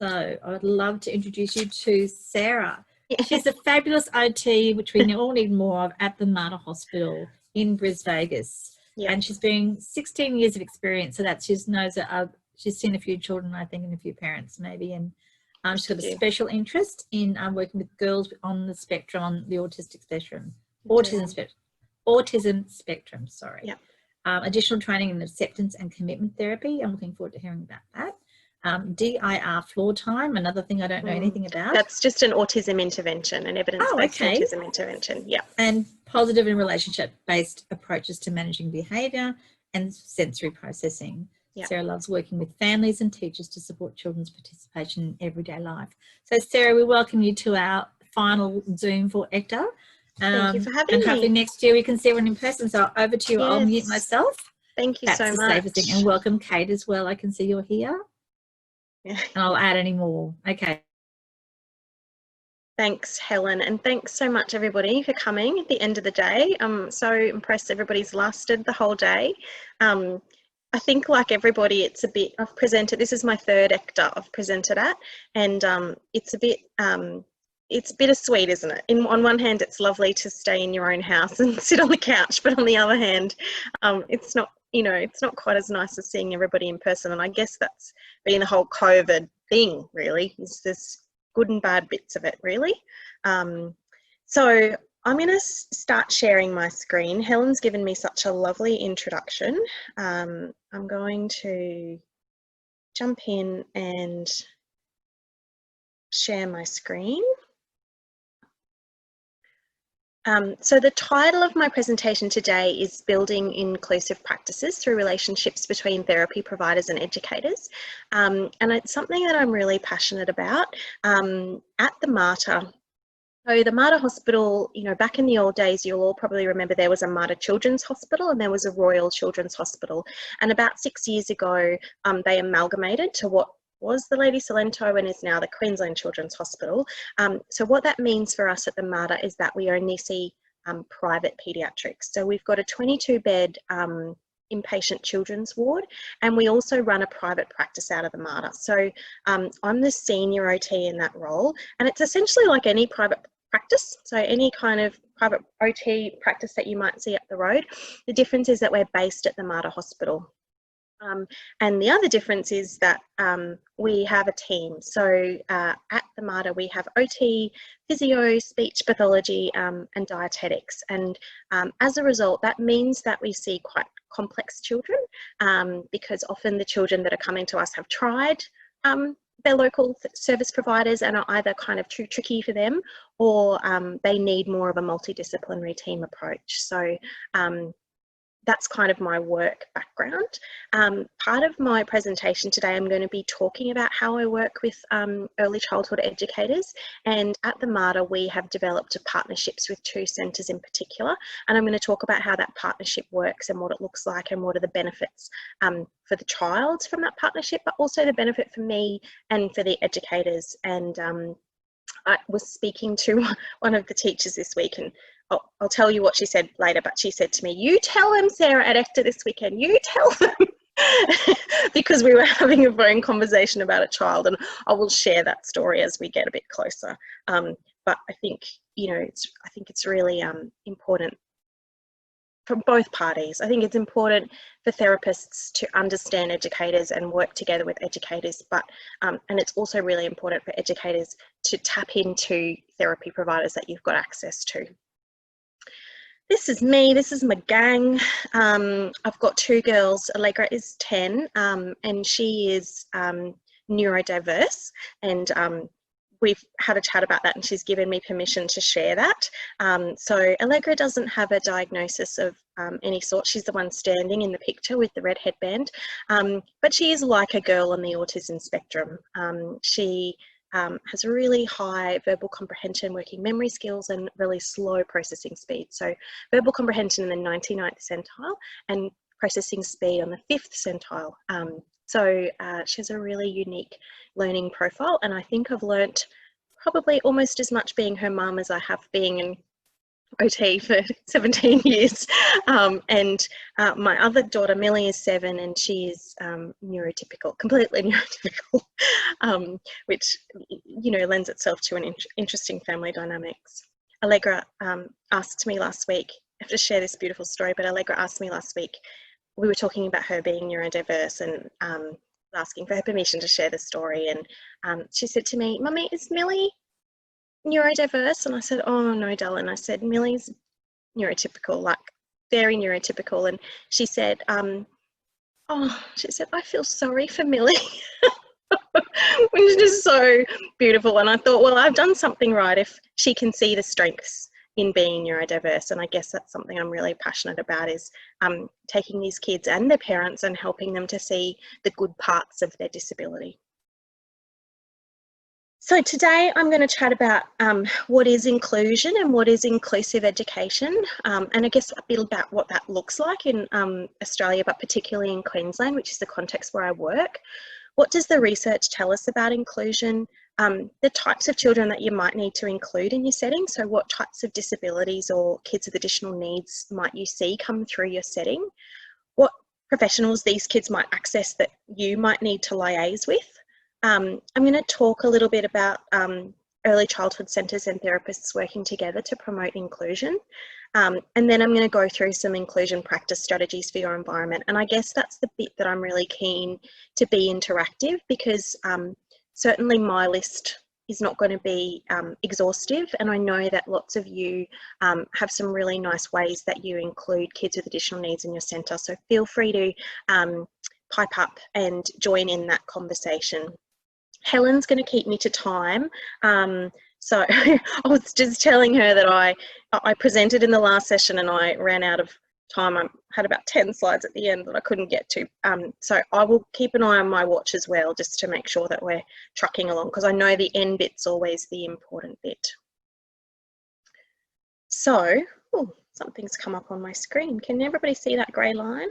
So I would love to introduce you to Sarah. Yeah. She's a fabulous OT, which we all need more of, at the Mater Hospital in Brisbane, Vegas. Yeah. And she's been 16 years of experience. So that she knows that she's seen a few children, I think, and a few parents maybe. And she's got a special interest in working with girls on the spectrum, on the autistic spectrum, autism spectrum, sorry. Yeah. Additional training in acceptance and commitment therapy. I'm looking forward to hearing about that. DIR floor time, another thing I don't know anything about. That's just an autism intervention, an evidence-based autism intervention. Yeah. And positive and relationship-based approaches to managing behaviour and sensory processing. Yeah. Sarah loves working with families and teachers to support children's participation in everyday life. So Sarah, we welcome you to our final Zoom for ECTA. Thank you for having me. And hopefully next year we can see everyone in person. So over to you. Yes. I'll mute myself. Thank you so much. That's the safest thing. And welcome Kate as well. I can see you're here. Yeah. And I'll add any more. Okay. Thanks, Helen, and thanks so much, everybody, for coming at the end of the day. I'm so impressed everybody's lasted the whole day. I think, like everybody, it's a bit, I've presented, this is my third ECTA I've presented at, and it's a bit, it's bittersweet, isn't it? On one hand, it's lovely to stay in your own house and sit on the couch, but on the other hand, it's not, you know, it's not quite as nice as seeing everybody in person. And I guess that's been the whole COVID thing, really, is there's good and bad bits of it, really. So I'm going to start sharing my screen. Helen's given me such a lovely introduction. I'm going to jump in and share my screen. So the title of my presentation today is Building Inclusive Practices Through Relationships Between Therapy Providers and Educators. And it's something that I'm really passionate about. At the Mater, so the Mater Hospital, you know, back in the old days, you'll all probably remember there was a Mater Children's Hospital and there was a Royal Children's Hospital. And about 6 years ago, they amalgamated to what was the Lady Cilento and is now the Queensland Children's Hospital. So what that means for us at the Mater is that we only see private paediatrics. So we've got a 22-bed inpatient children's ward, and we also run a private practice out of the Mater. So I'm the senior OT in that role, and it's essentially like any private practice. So any kind of private OT practice that you might see up the road. The difference is that we're based at the Mater Hospital. And the other difference is that we have a team. So at the Mater, we have OT, physio, speech pathology, and dietetics. And as a result, that means that we see quite complex children because often the children that are coming to us have tried their local service providers and are either kind of too tricky for them, or they need more of a multidisciplinary team approach. So that's kind of my work background. Part of my presentation today, I'm going to be talking about how I work with early childhood educators, and at the Mater we have developed partnerships with 2 centres in particular, and I'm going to talk about how that partnership works and what it looks like and what are the benefits for the child from that partnership, but also the benefit for me and for the educators. And I was speaking to one of the teachers this week, and I'll tell you what she said later, but she said to me, "You tell them, Sarah, at ECTA this weekend, you tell them," because we were having a phone conversation about a child, and I will share that story as we get a bit closer. But I think, you know, I think it's really important from both parties. I think it's important for therapists to understand educators and work together with educators, but and it's also really important for educators to tap into therapy providers that you've got access to. This is me, this is my gang. I've got 2 girls. Allegra is 10 and she is neurodiverse, and we've had a chat about that and she's given me permission to share that. So Allegra doesn't have a diagnosis of any sort. She's the one standing in the picture with the red headband, but she is like a girl on the autism spectrum. She has a really high verbal comprehension, working memory skills, and really slow processing speed. So verbal comprehension in the 99th centile and processing speed on the 5th centile. So she has a really unique learning profile, and I think I've learnt probably almost as much being her mum as I have being OT for 17 years. And my other daughter, Millie, is 7 and she is neurotypical, completely neurotypical, which, you know, lends itself to an interesting family dynamics. Allegra asked me last week, I have to share this beautiful story, but Allegra asked me last week, we were talking about her being neurodiverse and asking for her permission to share the story. And she said to me, "Mummy, is Millie neurodiverse?" And I said, "Oh no, darling." I said, "Millie's neurotypical, like very neurotypical." And she said, she said, "I feel sorry for Millie," which is just so beautiful. And I thought, well, I've done something right if she can see the strengths in being neurodiverse. And I guess that's something I'm really passionate about, is taking these kids and their parents and helping them to see the good parts of their disability. So today I'm going to chat about what is inclusion and what is inclusive education, and I guess a bit about what that looks like in Australia, but particularly in Queensland, which is the context where I work. What does the research tell us about inclusion? The types of children that you might need to include in your setting. So what types of disabilities or kids with additional needs might you see come through your setting? What professionals these kids might access that you might need to liaise with? I'm going to talk a little bit about early childhood centres and therapists working together to promote inclusion. And then I'm going to go through some inclusion practice strategies for your environment. And I guess that's the bit that I'm really keen to be interactive, because certainly my list is not going to be exhaustive. And I know that lots of you have some really nice ways that you include kids with additional needs in your centre. So feel free to pipe up and join in that conversation. Helen's going to keep me to time. So I was just telling her that I presented in the last session and I ran out of time. I had about 10 slides at the end that I couldn't get to. So I will keep an eye on my watch as well, just to make sure that we're trucking along, because I know the end bit's always the important bit. So, something's come up on my screen. Can everybody see that grey line?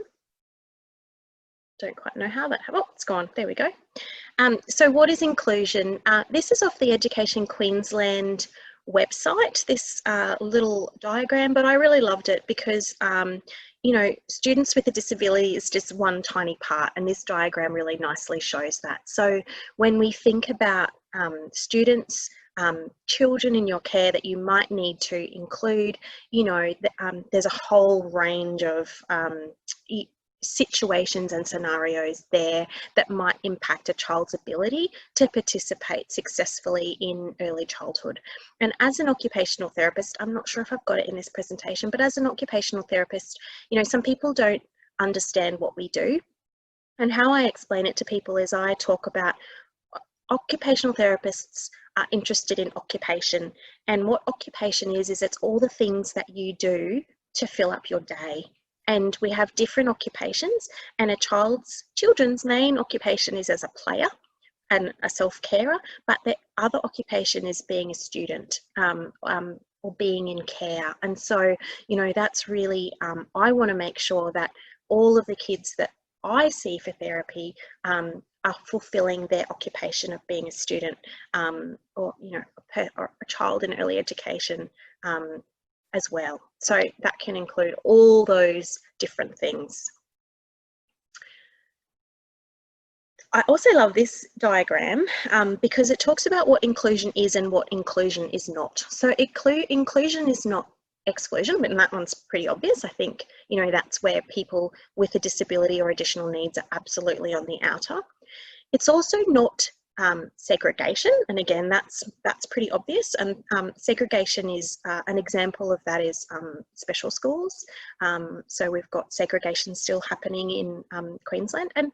Don't quite know how that happened. Oh, it's gone. There we go. So what is inclusion? This is off the Education Queensland website, this little diagram, but I really loved it because, you know, students with a disability is just one tiny part, and this diagram really nicely shows that. So when we think about students, children in your care that you might need to include, you know, there's a whole range of situations and scenarios there that might impact a child's ability to participate successfully in early childhood. And as an occupational therapist, I'm not sure if I've got it in this presentation, but as an occupational therapist, you know, some people don't understand what we do. And how I explain it to people is I talk about occupational therapists are interested in occupation. And what occupation is it's all the things that you do to fill up your day. And we have different occupations, and a children's main occupation is as a player and a self-carer, but the other occupation is being a student or being in care. And so, you know, that's really, I want to make sure that all of the kids that I see for therapy are fulfilling their occupation of being a student, or, you know, or a child in early education as well. So that can include all those different things. I also love this diagram because it talks about what inclusion is and what inclusion is not. So inclusion is not exclusion, and that one's pretty obvious. I think, you know, that's where people with a disability or additional needs are absolutely on the outer. It's also not segregation, and again, that's pretty obvious. And segregation is an example of that is special schools. So we've got segregation still happening in Queensland. And,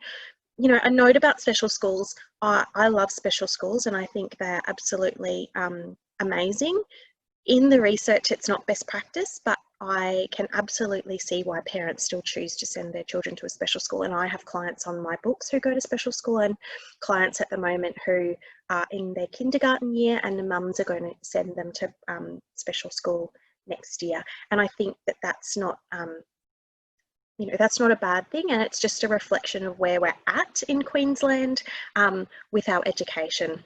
you know, a note about special schools, I love special schools and I think they're absolutely amazing. In the research, it's not best practice, but I can absolutely see why parents still choose to send their children to a special school. And I have clients on my books who go to special school, and clients at the moment who are in their kindergarten year, and the mums are going to send them to special school next year. And I think that that's not, you know, that's not a bad thing, and it's just a reflection of where we're at in Queensland with our education.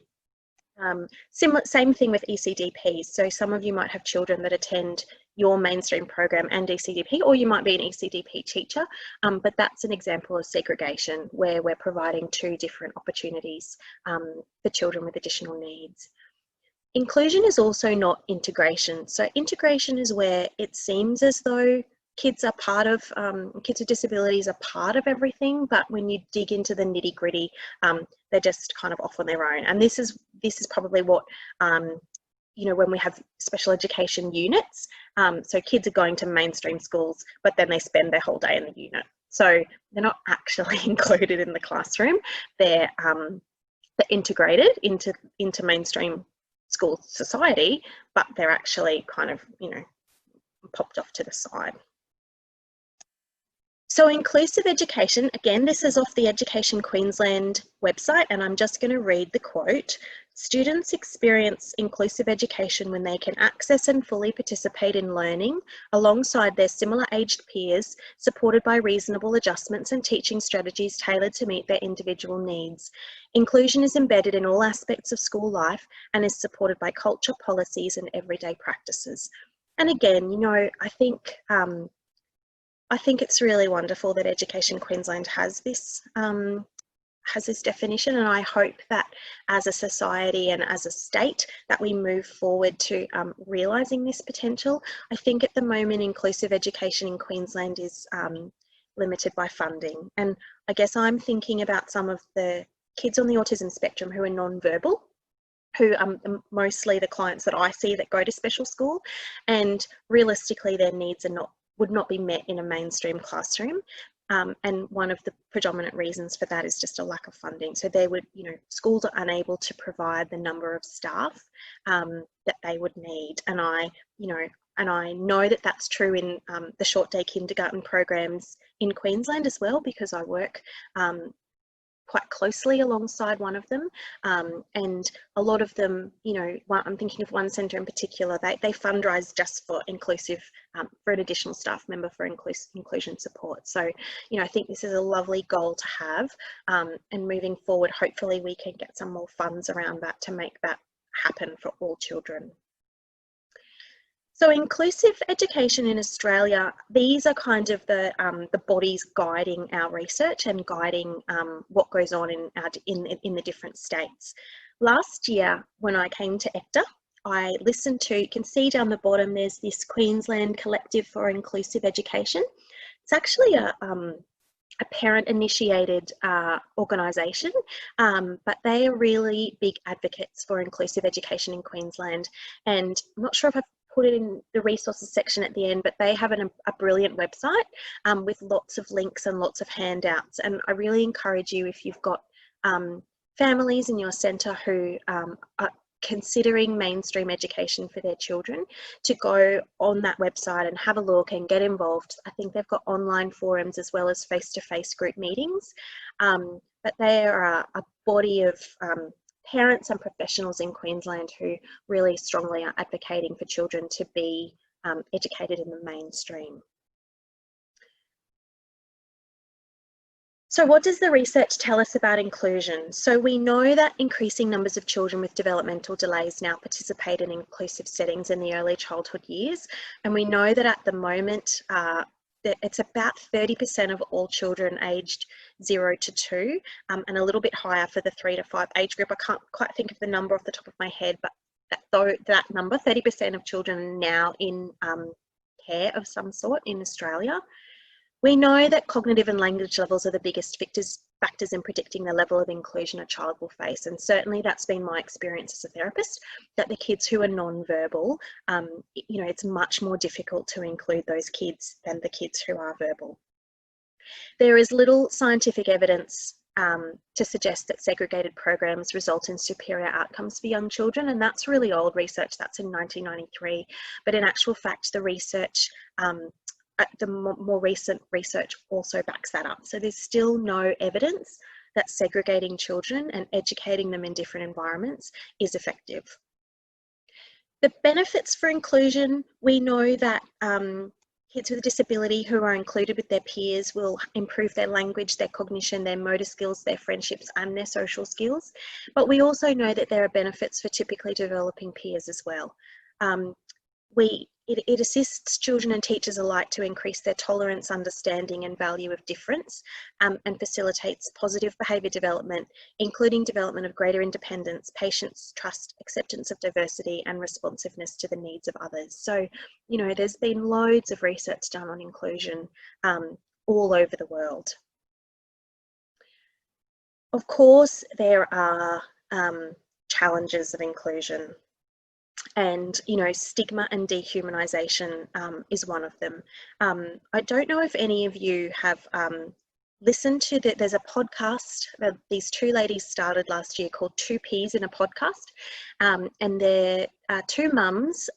Same thing with ECDPs. So some of you might have children that attend your mainstream program and ECDP, or you might be an ECDP teacher, but that's an example of segregation where we're providing two different opportunities for children with additional needs. Inclusion is also not integration. So integration is where it seems as though kids are part of, kids with disabilities are part of everything, but when you dig into the nitty gritty, they're just kind of off on their own. And this is probably what, you know, when we have special education units, so kids are going to mainstream schools, but then they spend their whole day in the unit. So they're not actually included in the classroom. They're integrated into mainstream school society, but they're actually kind of, you know, popped off to the side. So inclusive education, again, this is off the Education Queensland website, and I'm just going to read the quote. Students experience inclusive education when they can access and fully participate in learning alongside their similar aged peers, supported by reasonable adjustments and teaching strategies tailored to meet their individual needs. Inclusion is embedded in all aspects of school life and is supported by culture, policies and everyday practices. And again, you know, I think it's really wonderful that Education Queensland has this definition, and I hope that as a society and as a state that we move forward to realising this potential. I think at the moment inclusive education in Queensland is limited by funding, and I guess I'm thinking about some of the kids on the autism spectrum who are non-verbal, who are mostly the clients that I see that go to special school, and realistically their needs would not be met in a mainstream classroom. And one of the predominant reasons for that is just a lack of funding. So they would, you know, schools are unable to provide the number of staff that they would need. And I know that that's true in the short day kindergarten programs in Queensland as well, because I work quite closely alongside one of them, and a lot of them, you know, I'm thinking of one centre in particular, they fundraise just for inclusive, for an additional staff member for inclusion support. So, you know, I think this is a lovely goal to have, and moving forward, hopefully we can get some more funds around that to make that happen for all children. So inclusive education in Australia, these are kind of the bodies guiding our research and guiding what goes on in the different states. Last year, when I came to ECTA, I listened to, you can see down the bottom, there's this Queensland Collective for Inclusive Education. It's actually a parent-initiated organisation, but they are really big advocates for inclusive education in Queensland. And I'm not sure if I've put it in the resources section at the end, but they have a brilliant website with lots of links and lots of handouts. And I really encourage you, if you've got families in your centre who are considering mainstream education for their children, to go on that website and have a look and get involved. I think they've got online forums as well as face-to-face group meetings, but they are a body of parents and professionals in Queensland who really strongly are advocating for children to be educated in the mainstream. So what does the research tell us about inclusion? So we know that increasing numbers of children with developmental delays now participate in inclusive settings in the early childhood years. And we know that at the moment, it's about 30% of all children aged 0 to 2, and a little bit higher for the 3 to 5 age group. I can't quite think of the number off the top of my head, but that number, 30% of children are now in care of some sort in Australia. We know that cognitive and language levels are the biggest factors in predicting the level of inclusion a child will face, and certainly that's been my experience as a therapist, that the kids who are non-verbal, you know, it's much more difficult to include those kids than the kids who are verbal. There is little scientific evidence to suggest that segregated programs result in superior outcomes for young children, and that's really old research, that's in 1993, but in actual fact the research, the more recent research also backs that up. So there's still no evidence that segregating children and educating them in different environments is effective. The benefits for inclusion, we know that kids with a disability who are included with their peers will improve their language, their cognition, their motor skills, their friendships and their social skills. But we also know that there are benefits for typically developing peers as well. it assists children and teachers alike to increase their tolerance, understanding and value of difference, and facilitates positive behaviour development, including development of greater independence, patience, trust, acceptance of diversity and responsiveness to the needs of others. So, you know, there's been loads of research done on inclusion all over the world. Of course, there are challenges of inclusion. And, you know, stigma and dehumanisation is one of them. I don't know if any of you have listened to that. There's a podcast that these two ladies started last year called Two Peas in a Podcast. And they're two mums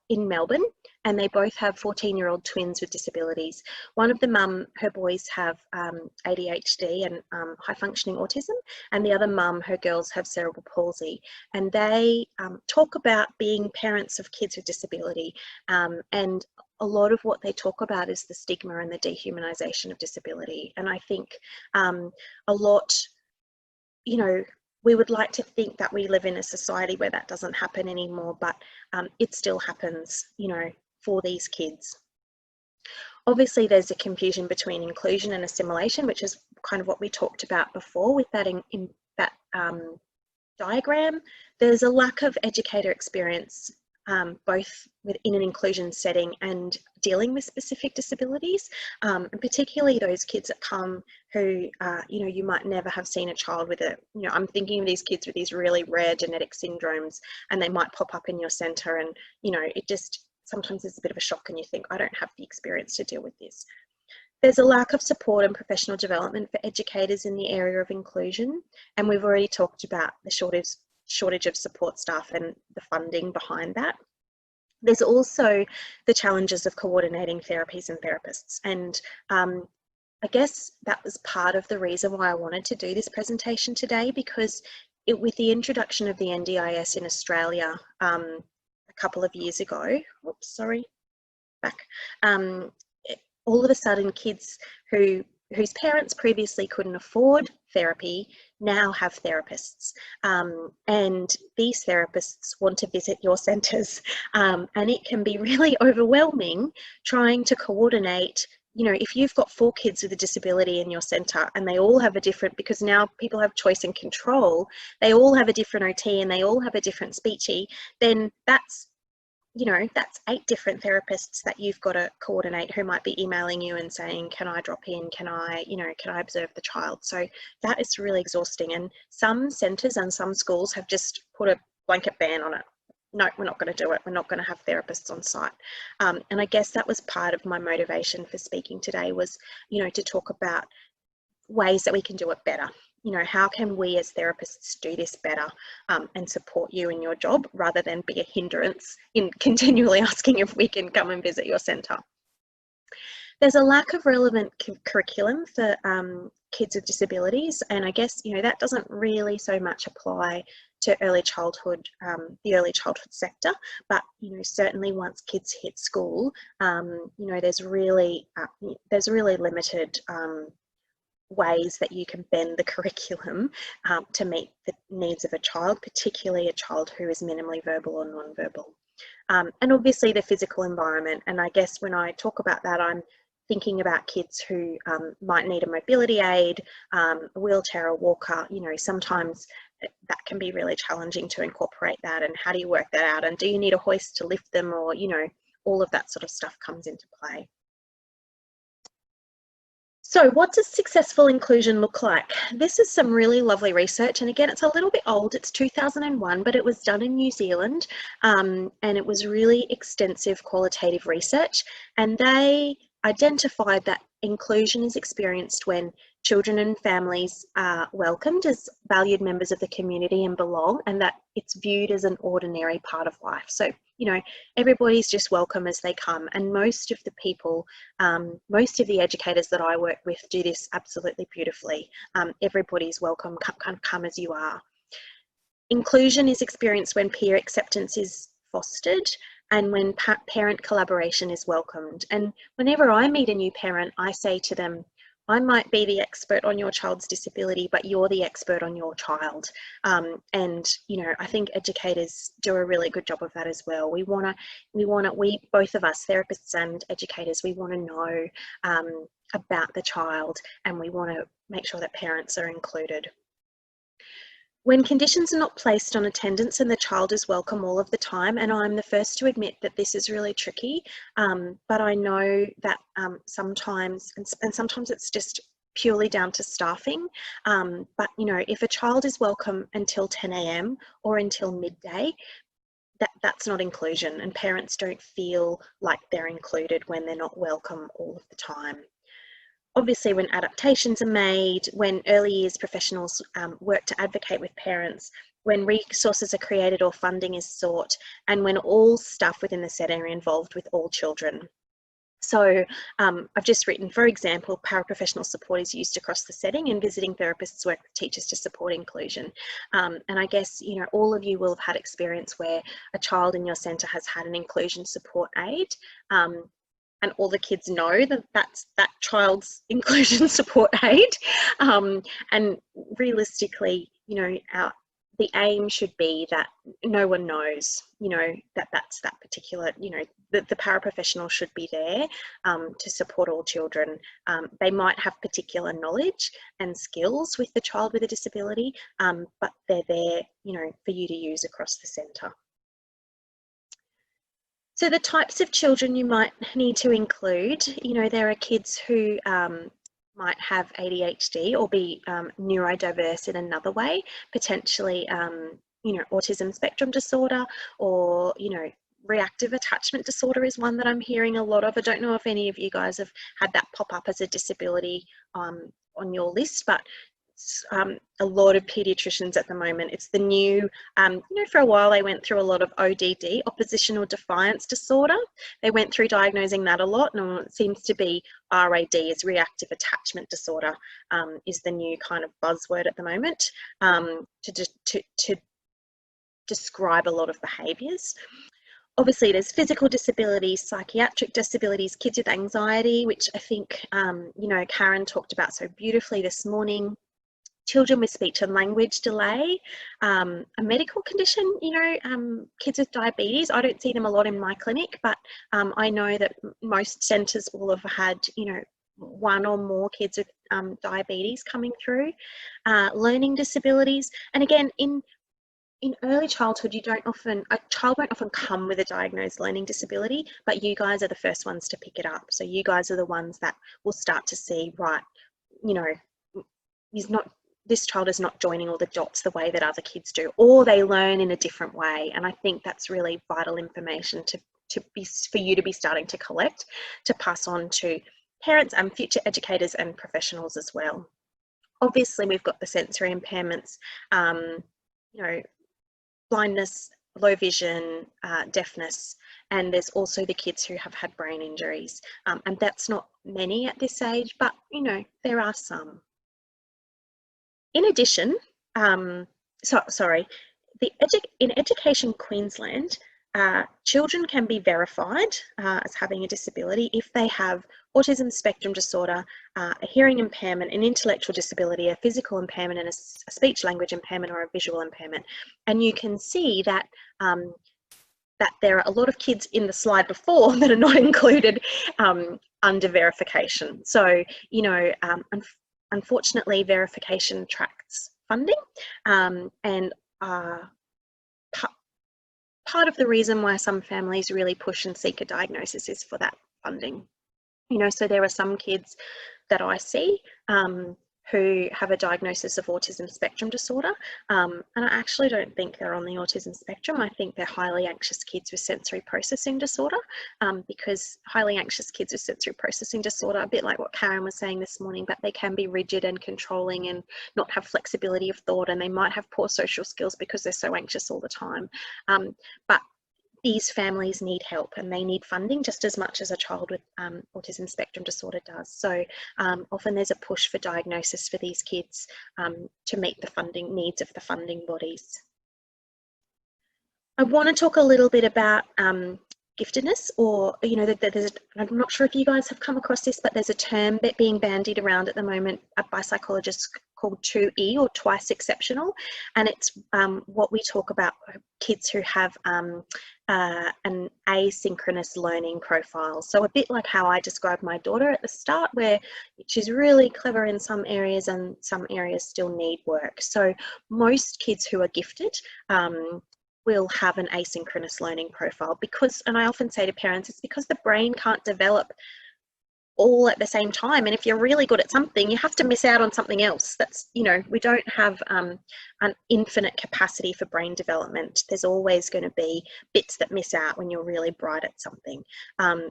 in Melbourne, and they both have 14-year-old twins with disabilities. One of the mum, her boys have ADHD and high functioning autism, and the other mum, her girls have cerebral palsy. And they talk about being parents of kids with disability, and a lot of what they talk about is the stigma and the dehumanisation of disability. And I think a lot, you know, we would like to think that we live in a society where that doesn't happen anymore, but it still happens, you know, for these kids. Obviously, there's a confusion between inclusion and assimilation, which is kind of what we talked about before with that in that diagram. There's a lack of educator experience, both within an inclusion setting and dealing with specific disabilities, and particularly those kids that come who, you know, you might never have seen a child with a, you know, I'm thinking of these kids with these really rare genetic syndromes, and they might pop up in your centre, and, you know, it just, sometimes it's a bit of a shock and you think, I don't have the experience to deal with this. There's a lack of support and professional development for educators in the area of inclusion, and we've already talked about the shortage of support staff and the funding behind that. There's also the challenges of coordinating therapies and therapists, and I guess that was part of the reason why I wanted to do this presentation today, because with the introduction of the NDIS in Australia a couple of years ago, all of a sudden kids whose parents previously couldn't afford therapy now have therapists, and these therapists want to visit your centres, and it can be really overwhelming trying to coordinate. You know, if you've got 4 kids with a disability in your centre and they all have a different, because now people have choice and control, they all have a different OT and they all have a different speechy, then that's, you know, that's 8 different therapists that you've got to coordinate who might be emailing you and saying, can I drop in? Can I, you know, can I observe the child? So that is really exhausting. And some centres and some schools have just put a blanket ban on it. No, we're not going to do it. We're not going to have therapists on site. And I guess that was part of my motivation for speaking today was, you know, to talk about ways that we can do it better. You know, how can we as therapists do this better and support you in your job rather than be a hindrance in continually asking if we can come and visit your centre. There's a lack of relevant curriculum for kids with disabilities, and I guess, you know, that doesn't really so much apply to early childhood, the early childhood sector, but, you know, certainly once kids hit school, you know, there's really limited ways that you can bend the curriculum to meet the needs of a child, particularly a child who is minimally verbal or non-verbal. And obviously the physical environment, and I guess when I talk about that, I'm thinking about kids who might need a mobility aid, a wheelchair, a walker. You know, sometimes that can be really challenging to incorporate that, and how do you work that out, and do you need a hoist to lift them, or, you know, all of that sort of stuff comes into play. So what does successful inclusion look like? This is some really lovely research, and again, it's a little bit old, it's 2001, but it was done in New Zealand, and it was really extensive qualitative research, and they identified that inclusion is experienced when children and families are welcomed as valued members of the community and belong, and that it's viewed as an ordinary part of life. So, you know, everybody's just welcome as they come, and most of the people, most of the educators that I work with do this absolutely beautifully. Everybody's welcome, come as you are. Inclusion is experienced when peer acceptance is fostered and when parent collaboration is welcomed. And whenever I meet a new parent, I say to them, I might be the expert on your child's disability, but you're the expert on your child. And, you know, I think educators do a really good job of that as well. We both of us, therapists and educators, we want to know about the child, and we want to make sure that parents are included. When conditions are not placed on attendance and the child is welcome all of the time, and I'm the first to admit that this is really tricky, but I know that sometimes, and sometimes it's just purely down to staffing, but you know, if a child is welcome until 10 a.m. or until midday, that's not inclusion, and parents don't feel like they're included when they're not welcome all of the time. Obviously, when adaptations are made, when early years professionals work to advocate with parents, when resources are created or funding is sought, and when all staff within the setting are involved with all children. So I've just written, for example, paraprofessional support is used across the setting, and visiting therapists work with teachers to support inclusion. And I guess, you know, all of you will have had experience where a child in your centre has had an inclusion support aid, and all the kids know that that's that child's inclusion support aid. And realistically, you know, the aim should be that no one knows, you know, that that's that particular, you know, the paraprofessional should be there to support all children. They might have particular knowledge and skills with the child with a disability, but they're there, you know, for you to use across the centre. So the types of children you might need to include, you know, there are kids who might have ADHD or be neurodiverse in another way, potentially, you know, autism spectrum disorder, or, you know, reactive attachment disorder is one that I'm hearing a lot of. I don't know if any of you guys have had that pop up as a disability on your list, but a lot of paediatricians at the moment. It's the new, you know, for a while they went through a lot of ODD, oppositional defiance disorder. They went through diagnosing that a lot, and it seems to be RAD, is reactive attachment disorder, is the new kind of buzzword at the moment to describe a lot of behaviours. Obviously, there's physical disabilities, psychiatric disabilities, kids with anxiety, which I think, you know, Karen talked about so beautifully this morning. Children with speech and language delay, a medical condition, you know, kids with diabetes. I don't see them a lot in my clinic, but I know that most centres will have had, you know, one or more kids with diabetes coming through, learning disabilities. And again, in early childhood, a child won't often come with a diagnosed learning disability, but you guys are the first ones to pick it up. So you guys are the ones that will start to see, right, you know, this child is not joining all the dots the way that other kids do, or they learn in a different way. And I think that's really vital information for you to be starting to collect, to pass on to parents and future educators and professionals as well. Obviously, we've got the sensory impairments, you know, blindness, low vision, deafness, and there's also the kids who have had brain injuries. And that's not many at this age, but, you know, there are some. In addition, in Education Queensland, children can be verified as having a disability if they have autism spectrum disorder, a hearing impairment, an intellectual disability, a physical impairment, and a speech language impairment or a visual impairment. And you can see that that there are a lot of kids in the slide before that are not included under verification. So, you know, unfortunately, verification attracts funding, and part of the reason why some families really push and seek a diagnosis is for that funding. You know, so there are some kids that I see who have a diagnosis of autism spectrum disorder, and I actually don't think they're on the autism spectrum. I think they're highly anxious kids with sensory processing disorder, because highly anxious kids with sensory processing disorder, a bit like what Karen was saying this morning, but they can be rigid and controlling and not have flexibility of thought, and they might have poor social skills because they're so anxious all the time. But these families need help, and they need funding just as much as a child with autism spectrum disorder does. So often there's a push for diagnosis for these kids to meet the funding needs of the funding bodies. I want to talk a little bit about giftedness, or, you know, I'm not sure if you guys have come across this, but there's a term that being bandied around at the moment by psychologists called 2E, or twice exceptional, and it's what we talk about kids who have an asynchronous learning profile. So a bit like how I described my daughter at the start, where she's really clever in some areas and some areas still need work. So most kids who are gifted will have an asynchronous learning profile, because, and I often say to parents, it's because the brain can't develop all at the same time, and if you're really good at something, you have to miss out on something else. That's, you know, we don't have an infinite capacity for brain development. There's always going to be bits that miss out when you're really bright at something.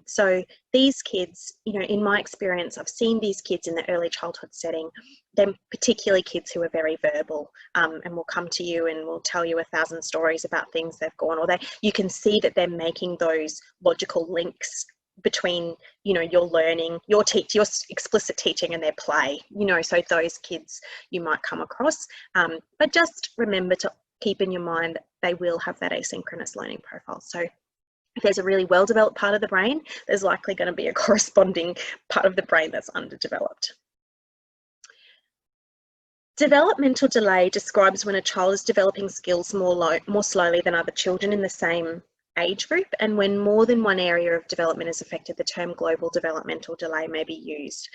So these kids, you know, in my experience, I've seen these kids in the early childhood setting, then particularly kids who are very verbal, and will come to you and will tell you 1,000 stories about things they've gone, or you can see that they're making those logical links between, you know, your learning, your explicit teaching and their play, you know. So those kids you might come across, but just remember to keep in your mind that they will have that asynchronous learning profile. So if there's a really well-developed part of the brain, there's likely going to be a corresponding part of the brain that's underdeveloped. Developmental delay describes when a child is developing skills more slowly than other children in the same age group, and when more than one area of development is affected, the term global developmental delay may be used.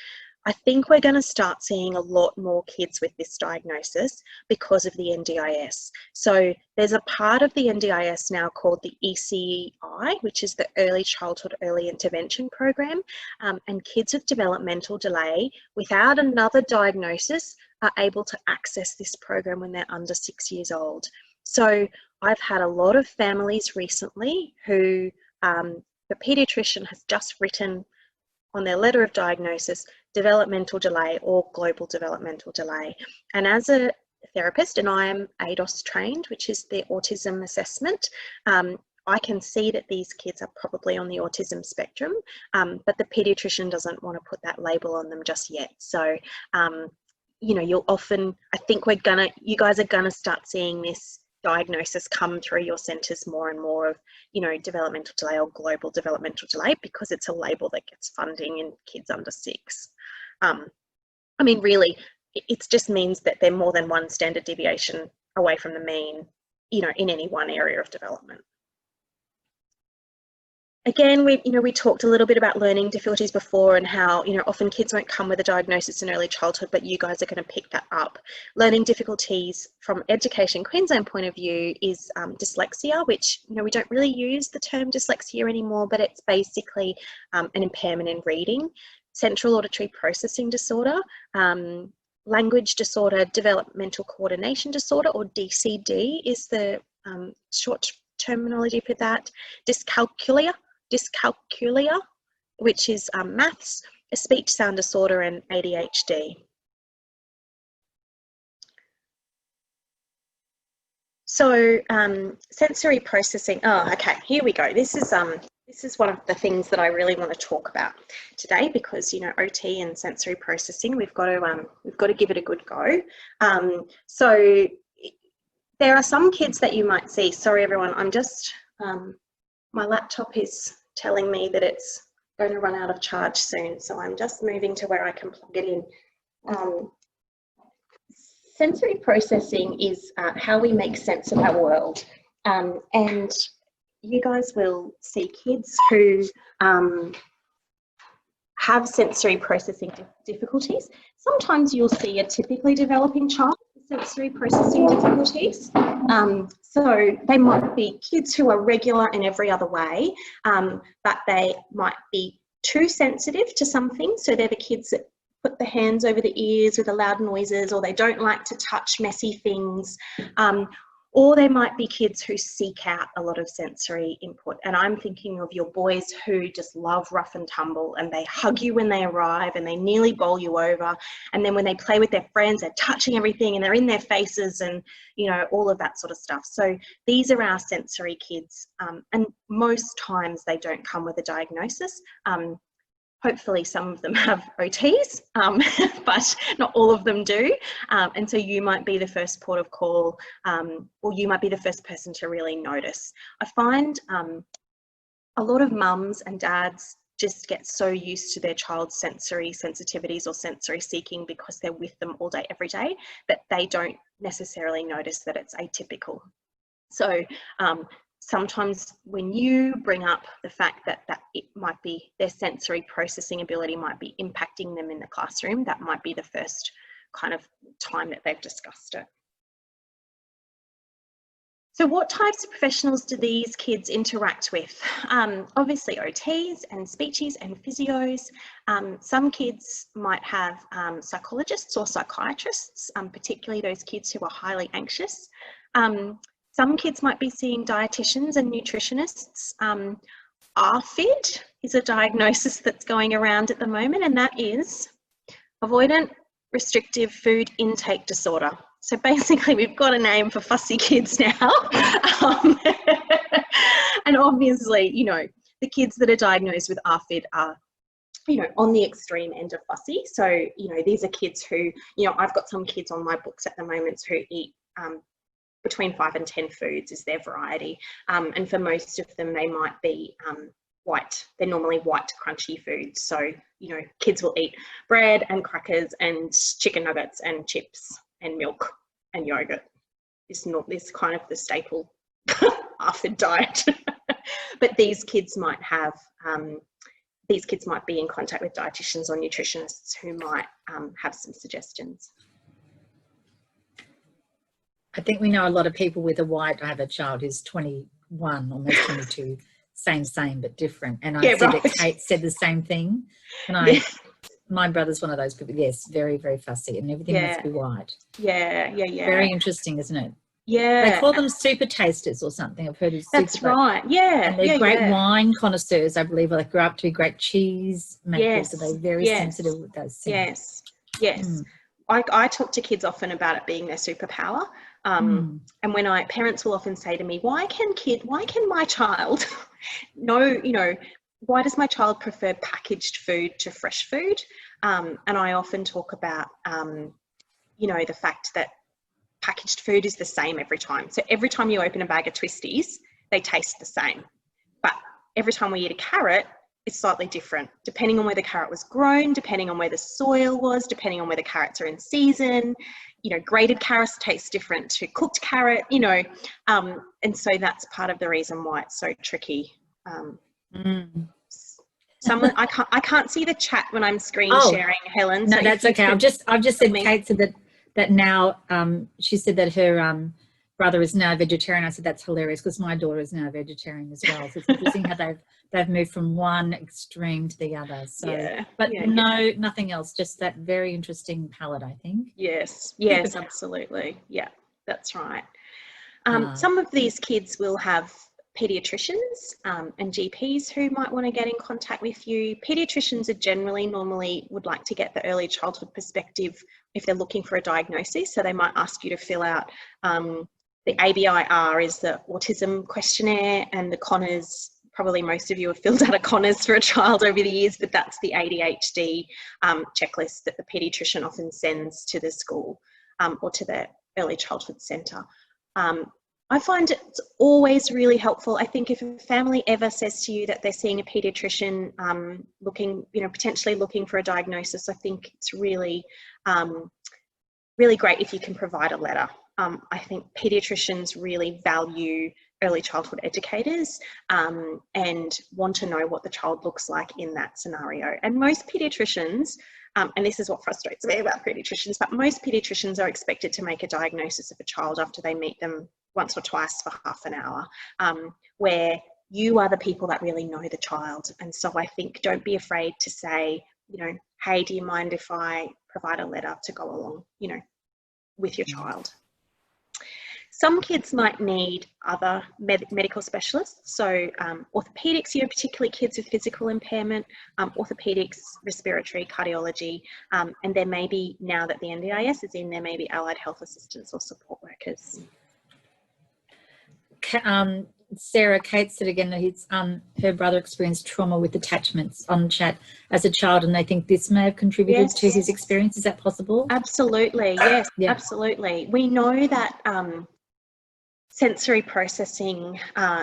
I think we're going to start seeing a lot more kids with this diagnosis because of the NDIS. So there's a part of the NDIS now called the ECI, which is the Early Childhood Early Intervention Program, and kids with developmental delay without another diagnosis are able to access this program when they're under 6 years old. So I've had a lot of families recently who the paediatrician has just written on their letter of diagnosis developmental delay or global developmental delay. And as a therapist, and I am ADOS trained, which is the autism assessment, I can see that these kids are probably on the autism spectrum, but the paediatrician doesn't want to put that label on them just yet. So, you know, you'll often, I think you guys are gonna start seeing this diagnosis come through your centres more and more of, you know, developmental delay or global developmental delay, because it's a label that gets funding in kids under 6. I mean, really, it just means that they're more than one standard deviation away from the mean, you know, in any one area of development. Again, we talked a little bit about learning difficulties before, and how, you know, often kids won't come with a diagnosis in early childhood, but you guys are going to pick that up. Learning difficulties from Education Queensland point of view is dyslexia, which, you know, we don't really use the term dyslexia anymore, but it's basically an impairment in reading. Central auditory processing disorder, language disorder, developmental coordination disorder, or DCD is the short terminology for that. Dyscalculia, which is maths, a speech sound disorder, and ADHD. So sensory processing. Oh, okay, here we go. This is one of the things that I really want to talk about today, because, you know, OT and sensory processing, we've got to give it a good go. So there are some kids that you might see. Sorry, everyone. I'm just my laptop is telling me that it's going to run out of charge soon, so I'm just moving to where I can plug it in. Sensory processing is how we make sense of our world, and you guys will see kids who have sensory processing difficulties. Sometimes you'll see a typically developing child with sensory processing difficulties. So they might be kids who are regular in every other way, but they might be too sensitive to something. So they're the kids that put their hands over the ears with the loud noises, or they don't like to touch messy things. Or they might be kids who seek out a lot of sensory input. And I'm thinking of your boys who just love rough and tumble, and they hug you when they arrive and they nearly bowl you over. And then when they play with their friends, they're touching everything and they're in their faces, and, you know, all of that sort of stuff. So these are our sensory kids. And most times they don't come with a diagnosis. Hopefully some of them have OTs, but not all of them do. And so you might be the first port of call, or you might be the first person to really notice. I find a lot of mums and dads just get so used to their child's sensory sensitivities or sensory seeking because they're with them all day, every day, that they don't necessarily notice that it's atypical. So sometimes when you bring up the fact that it might be their sensory processing ability might be impacting them in the classroom, that might be the first kind of time that they've discussed it. So what types of professionals do these kids interact with? Obviously OTs and speechies and physios. Some kids might have psychologists or psychiatrists, particularly those kids who are highly anxious. Some kids might be seeing dietitians and nutritionists. ARFID is a diagnosis that's going around at the moment, and that is avoidant restrictive food intake disorder. So basically we've got a name for fussy kids now. And obviously, you know, the kids that are diagnosed with ARFID are, you know, on the extreme end of fussy. So, you know, these are kids who, you know, I've got some kids on my books at the moment who eat between 5 and 10 foods is their variety. And for most of them, they might be white. They're normally white, crunchy foods. So, you know, kids will eat bread and crackers and chicken nuggets and chips and milk and yogurt. It's not this kind of the staple ARFID diet. But these kids might have, these kids might be in contact with dietitians or nutritionists who might have some suggestions. I think we know a lot of people with a white. I have a child who's 21, almost 22, same, but different. And I said that Kate said the same thing. And my brother's one of those people, yes, very, very fussy, and everything must be white. Yeah. Very interesting, isn't it? Yeah. They call them super tasters or something. I've heard of super. That's right. Yeah. And they're great wine connoisseurs, I believe, or they grew up to be great cheese makers. So they're very sensitive with those things. Yes. I talk to kids often about it being their superpower. And when parents will often say to me, why can my child know, you know, why does my child prefer packaged food to fresh food? And I often talk about, you know, the fact that packaged food is the same every time. So every time you open a bag of twisties, they taste the same. But every time we eat a carrot, it's slightly different, depending on where the carrot was grown, depending on where the soil was, depending on where the carrots are in season. You know, grated carrots taste different to cooked carrot, you know, and so that's part of the reason why it's so tricky. Someone, I can't see the chat when I'm screen sharing, Helen. No, so that's okay. I've just said, Kate said that now, she said that her brother is now a vegetarian. I said that's hilarious because my daughter is now a vegetarian as well. So it's interesting how they've moved from one extreme to the other. So, nothing else. Just that very interesting palette, I think. Yes, absolutely. Yeah, that's right. Some of these kids will have paediatricians and GPs who might want to get in contact with you. Paediatricians are normally would like to get the early childhood perspective if they're looking for a diagnosis. So they might ask you to fill out the ABIR is the autism questionnaire, and the Connors, probably most of you have filled out a Connors for a child over the years, but that's the ADHD checklist that the paediatrician often sends to the school or to the early childhood centre. I find it's always really helpful. I think if a family ever says to you that they're seeing a paediatrician potentially looking for a diagnosis, I think it's really, really great if you can provide a letter. I think paediatricians really value early childhood educators and want to know what the child looks like in that scenario. And most paediatricians, and this is what frustrates me about paediatricians, but most paediatricians are expected to make a diagnosis of a child after they meet them once or twice for half an hour, where you are the people that really know the child. And so I think don't be afraid to say, you know, hey, do you mind if I provide a letter to go along, you know, with your child? Some kids might need other medical specialists, so orthopedics, you know, particularly kids with physical impairment, orthopedics, respiratory, cardiology, and there may be, now that the NDIS is in, there may be allied health assistants or support workers. Sarah, Kate said again that her brother experienced trauma with attachments on chat as a child, and they think this may have contributed to his experience. Is that possible? Absolutely, yes, absolutely. We know that sensory processing,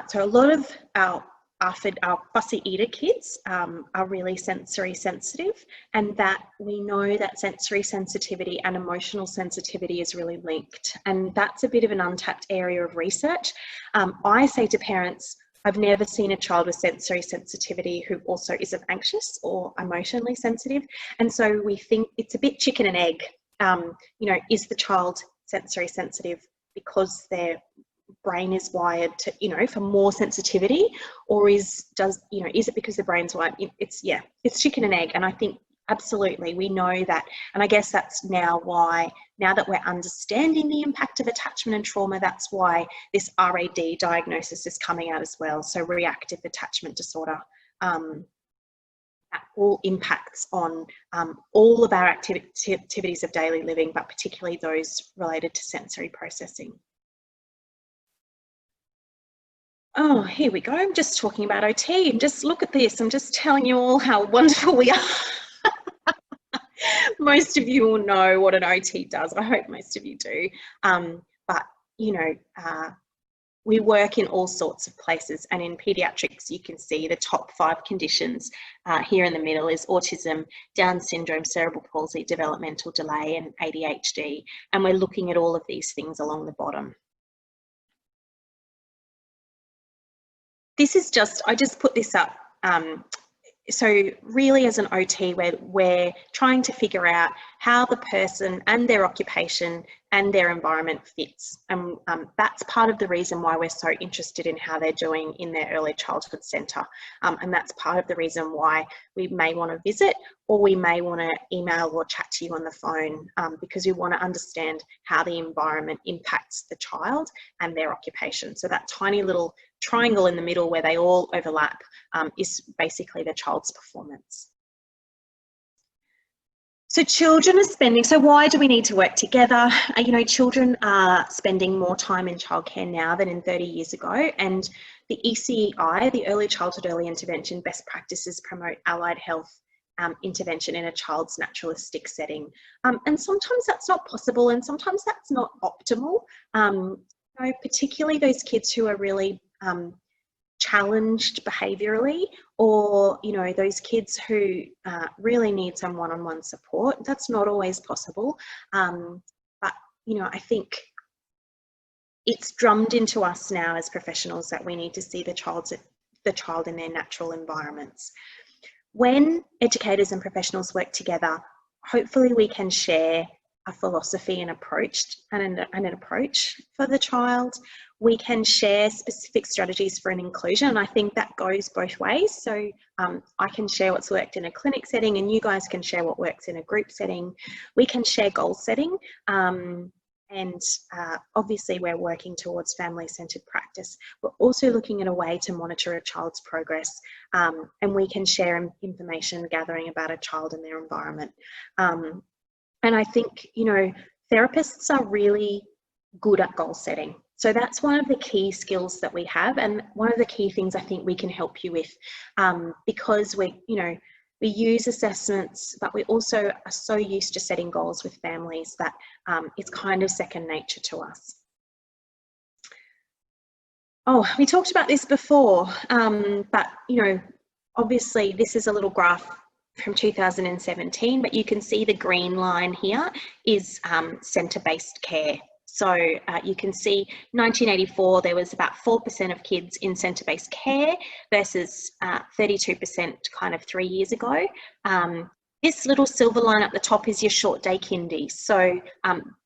so a lot of our our fussy eater kids are really sensory sensitive, and that we know that sensory sensitivity and emotional sensitivity is really linked, and that's a bit of an untapped area of research. I say to parents, I've never seen a child with sensory sensitivity who also isn't anxious or emotionally sensitive, and so we think it's a bit chicken and egg. You know, is the child sensory sensitive because their brain is wired to, you know, for more sensitivity, or is it because the brain's wired? It's chicken and egg. And I think absolutely we know that, and I guess that's now that we're understanding the impact of attachment and trauma, that's why this RAD diagnosis is coming out as well. So reactive attachment disorder, that all impacts on all of our activities of daily living, but particularly those related to sensory processing. Oh, here we go. I'm just talking about OT, and just look at this. I'm just telling you all how wonderful we are. Most of you will know what an OT does. I hope most of you do. But, you know, we work in all sorts of places, and in paediatrics, you can see the top 5 conditions. Here in the middle is autism, Down syndrome, cerebral palsy, developmental delay, and ADHD. And we're looking at all of these things along the bottom. This is I just put this up. So really as an OT, we're trying to figure out how the person and their occupation and their environment fits. And that's part of the reason why we're so interested in how they're doing in their early childhood centre. And that's part of the reason why we may want to visit, or we may want to email or chat to you on the phone, because we want to understand how the environment impacts the child and their occupation. So that tiny little triangle in the middle where they all overlap is basically the child's performance. So children are spending, so why do we need to work together? You know, children are spending more time in childcare now than in 30 years ago, and the ECEI, the Early Childhood Early Intervention Best Practices, promote allied health intervention in a child's naturalistic setting. And sometimes that's not possible, and sometimes that's not optimal. You know, particularly those kids who are really challenged behaviourally, or, you know, those kids who really need some one-on-one support. That's not always possible. But, you know, I think it's drummed into us now as professionals that we need to see the child in their natural environments. When educators and professionals work together, hopefully we can share a philosophy and an approach for the child. We can share specific strategies for an inclusion, and I think that goes both ways. So I can share what's worked in a clinic setting, and you guys can share what works in a group setting. We can share goal setting, and obviously we're working towards family-centred practice. We're also looking at a way to monitor a child's progress, and we can share information gathering about a child and their environment. And I think, you know, therapists are really good at goal setting. So that's one of the key skills that we have, and one of the key things I think we can help you with, because we use assessments, but we also are so used to setting goals with families that it's kind of second nature to us. Oh, we talked about this before, but, you know, obviously this is a little graph from 2017, but you can see the green line here is centre-based care. So you can see 1984, there was about 4% of kids in centre-based care versus 32% kind of 3 years ago. This little silver line at the top is your short day kindy. So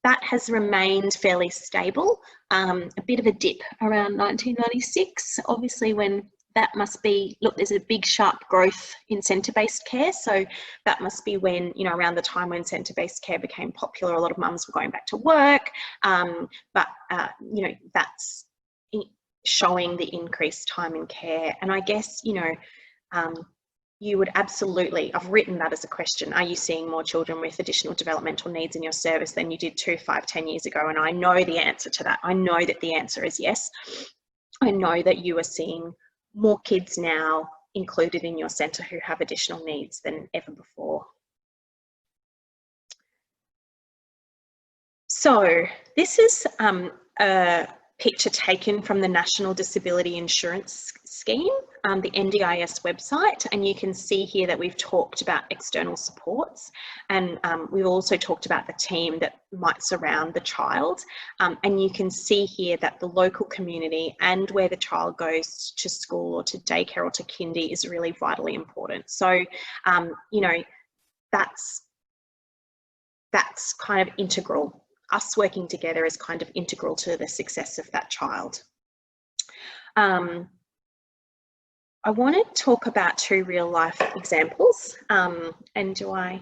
that has remained fairly stable, a bit of a dip around 1996, obviously when that must be, look, there's a big sharp growth in centre-based care. So that must be when, you know, around the time when centre-based care became popular, a lot of mums were going back to work. But, you know, that's showing the increased time in care. And I guess, you know, you would absolutely, I've written that as a question, are you seeing more children with additional developmental needs in your service than you did 2, 5, 10 years ago? And I know the answer to that. I know that the answer is yes. I know that you are seeing more kids now included in your centre who have additional needs than ever before. So this is a picture taken from the National Disability Insurance Scheme, the NDIS website, and you can see here that we've talked about external supports, and we've also talked about the team that might surround the child, and you can see here that the local community and where the child goes to school or to daycare or to kindy is really vitally important. So, you know, that's kind of integral. Us working together is kind of integral to the success of that child. I want to talk about 2 real life examples, and do I?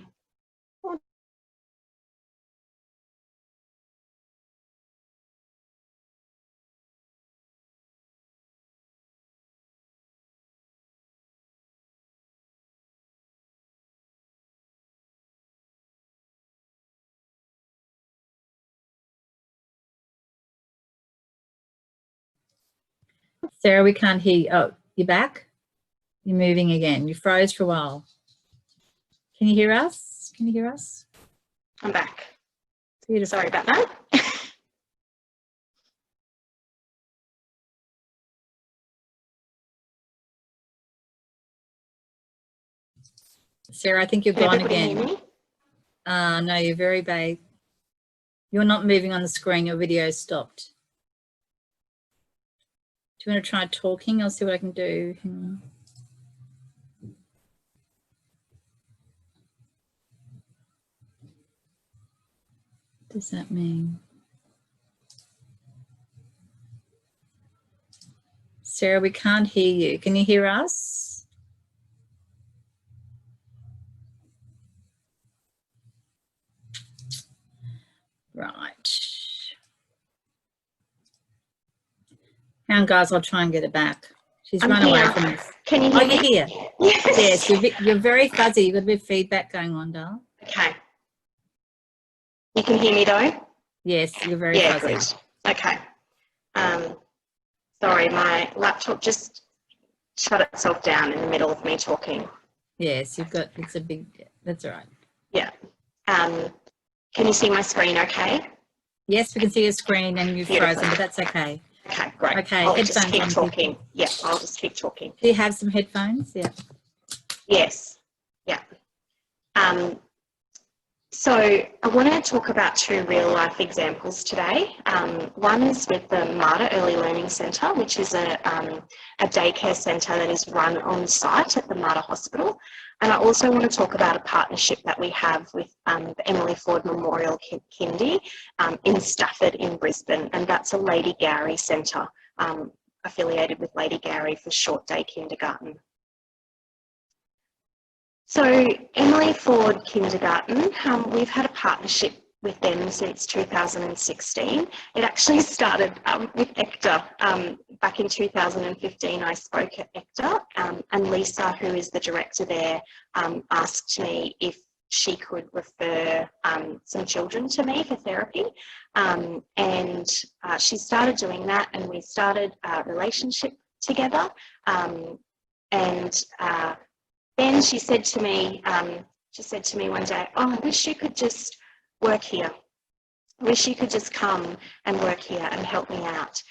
Sarah, we can't hear you. Oh, you're back? You're moving again. You froze for a while. Can you hear us? Can you hear us? I'm back. Beautiful. Sorry about that. Sarah, I think you're Can gone everybody again. hear me? No, you're very vague. You're not moving on the screen. Your video stopped. Do you want to try talking? I'll see what I can do. Hang on. What does that mean? Sarah, we can't hear you. Can you hear us? Right. Hang on, guys, I'll try and get it back. She's run away from us. Can you hear me? You're here. Yes. Yes, you're very fuzzy. You've got a bit of feedback going on, Dal. Okay. You can hear me though? Yes, you're very fuzzy. Good. Okay. Sorry, my laptop just shut itself down in the middle of me talking. Yes, it's a big, that's all right. Yeah. Can you see my screen okay? Yes, we can see your screen and you've frozen, but that's okay. Okay, great. Okay, I'll just keep headphones on, talking. people. Yeah, I'll just keep talking. Do you have some headphones? Yeah. Yes. Yeah. So I want to talk about 2 real life examples today. One is with the MARTA Early Learning Centre, which is a daycare centre that is run on site at the MARTA Hospital. And I also want to talk about a partnership that we have with the Emily Ford Memorial Kindy in Stafford in Brisbane, and that's a Lady Gowrie centre affiliated with Lady Gowrie for short day kindergarten. So Emily Ford Kindergarten, we've had a partnership with them since 2016. It actually started with ECTA. Back in 2015, I spoke at ECTA, and Lisa, who is the director there, asked me if she could refer some children to me for therapy. And she started doing that, and we started a relationship together. Then she said to me one day, "Oh, I wish you could just work here. I wish you could just come and work here and help me out."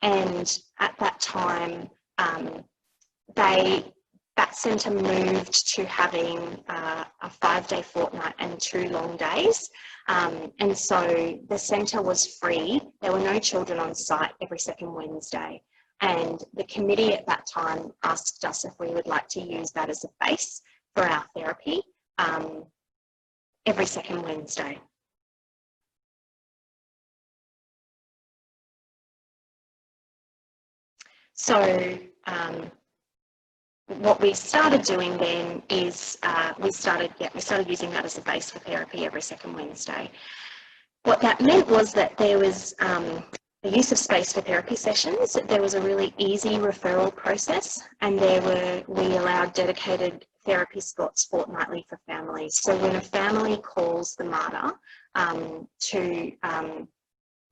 And at that time, that centre moved to having a 5-day fortnight and 2 long days. And so the centre was free. There were no children on site every second Wednesday. And the committee at that time asked us if we would like to use that as a base for our therapy every second Wednesday. So what we started doing then is we started using that as a base for therapy every second Wednesday. What that meant was that there was the use of space for therapy sessions. There was a really easy referral process, and we allowed dedicated therapy spots fortnightly for families. So when a family calls the MARTA to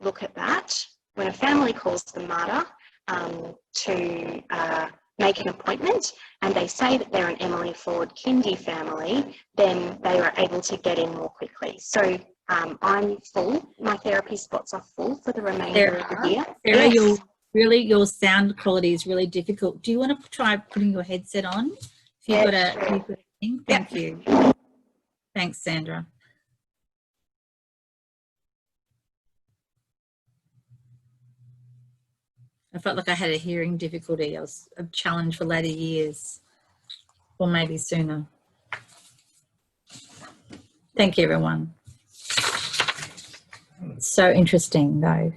look at that, when a family calls the MARTA to make an appointment, and they say that they're an Emily Ford Kindy family, then they are able to get in more quickly. So I'm full. My therapy spots are full for the remainder of the year. Sarah, Yes. your sound quality is really difficult. Do you want to try putting your headset on? If you've got a thing? Thank you. Thanks, Sandra. I felt like I had a hearing difficulty. I was a challenge for later years, or maybe sooner. Thank you, everyone. It's so interesting, though.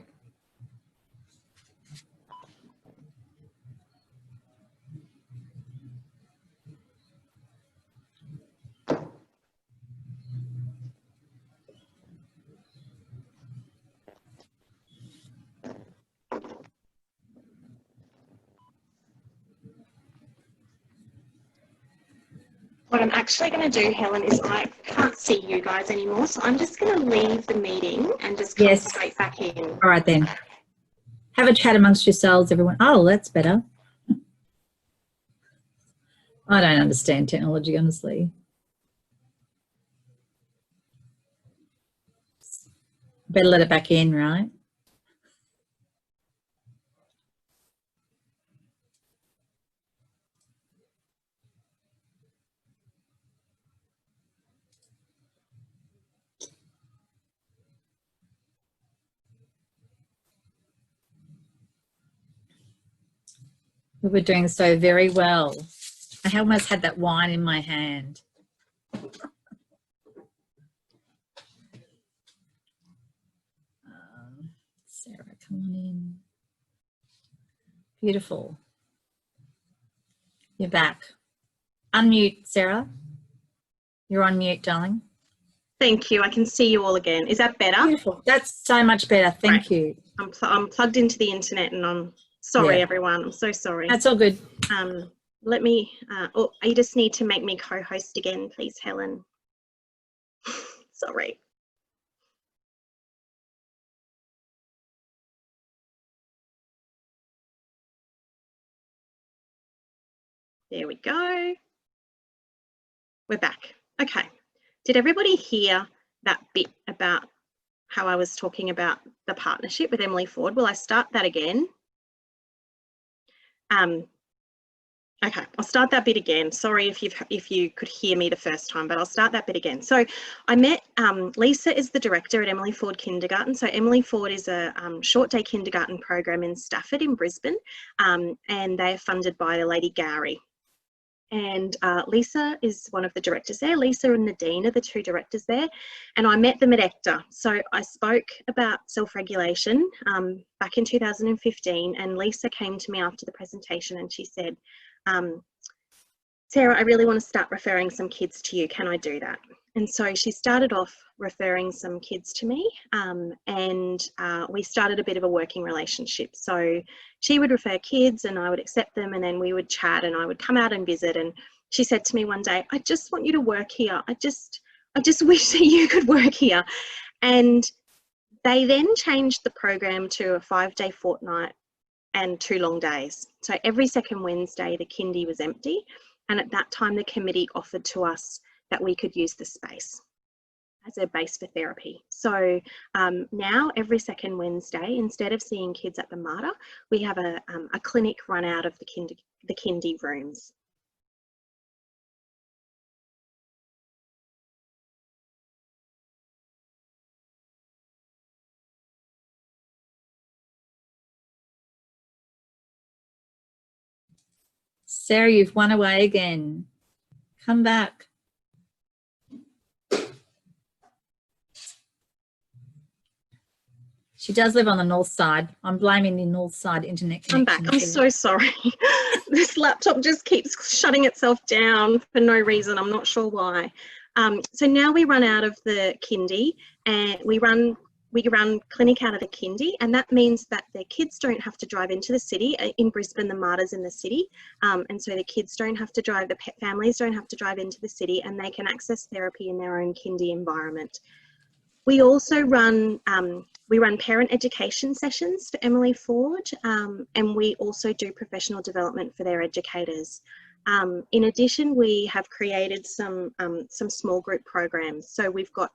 What I'm actually going to do, Helen, is I can't see you guys anymore, so I'm just going to leave the meeting and just come straight back in. All right, then. Have a chat amongst yourselves, everyone. Oh, that's better. I don't understand technology, honestly. Better let it back in, right? We were doing so very well. I almost had that wine in my hand. Sarah, come on in. Beautiful. You're back. Unmute, Sarah. You're on mute, darling. Thank you. I can see you all again. Is that better? Beautiful. That's so much better. Thank you. I'm plugged into the internet, and I'm sorry, everyone. I'm so sorry. That's all good. Let me, you just need to make me co-host again, please, Helen. Sorry. There we go. We're back. Okay. Did everybody hear that bit about how I was talking about the partnership with Emily Ford? Will I start that again? Okay, I'll start that bit again. Sorry if you could hear me the first time, but I'll start that bit again. So I met Lisa is the director at Emily Ford Kindergarten. So Emily Ford is a short day kindergarten program in Stafford in Brisbane, and they're funded by the Lady Gowrie. And Lisa is one of the directors there. Lisa and Nadine are the two directors there. And I met them at ECTA. So I spoke about self-regulation back in 2015, and Lisa came to me after the presentation and she said, Sarah, I really want to start referring some kids to you. Can I do that? And so she started off referring some kids to me, and we started a bit of a working relationship. So she would refer kids and I would accept them, and then we would chat and I would come out and visit. And she said to me one day, I just want you to work here. I just wish that you could work here. And they then changed the program to a 5-day fortnight and 2 long days. So every second Wednesday, the kindy was empty. And at that time, the committee offered to us that we could use the space as a base for therapy. So now every second Wednesday, instead of seeing kids at the Mater, we have a clinic run out of the kindy rooms. Sarah, you've won away again. Come back. She does live on the north side. I'm blaming the north side internet connection. I'm back. I'm so sorry. This laptop just keeps shutting itself down for no reason. I'm not sure why. So now we run out of the kindy, and we run clinic out of the kindy, and that means that the kids don't have to drive into the city. In Brisbane, the Mater's in the city, and so the kids don't have to drive, the families don't have to drive into the city, and they can access therapy in their own kindy environment. We also run parent education sessions for Emily Ford, and we also do professional development for their educators. In addition, we have created some small group programs. So we've got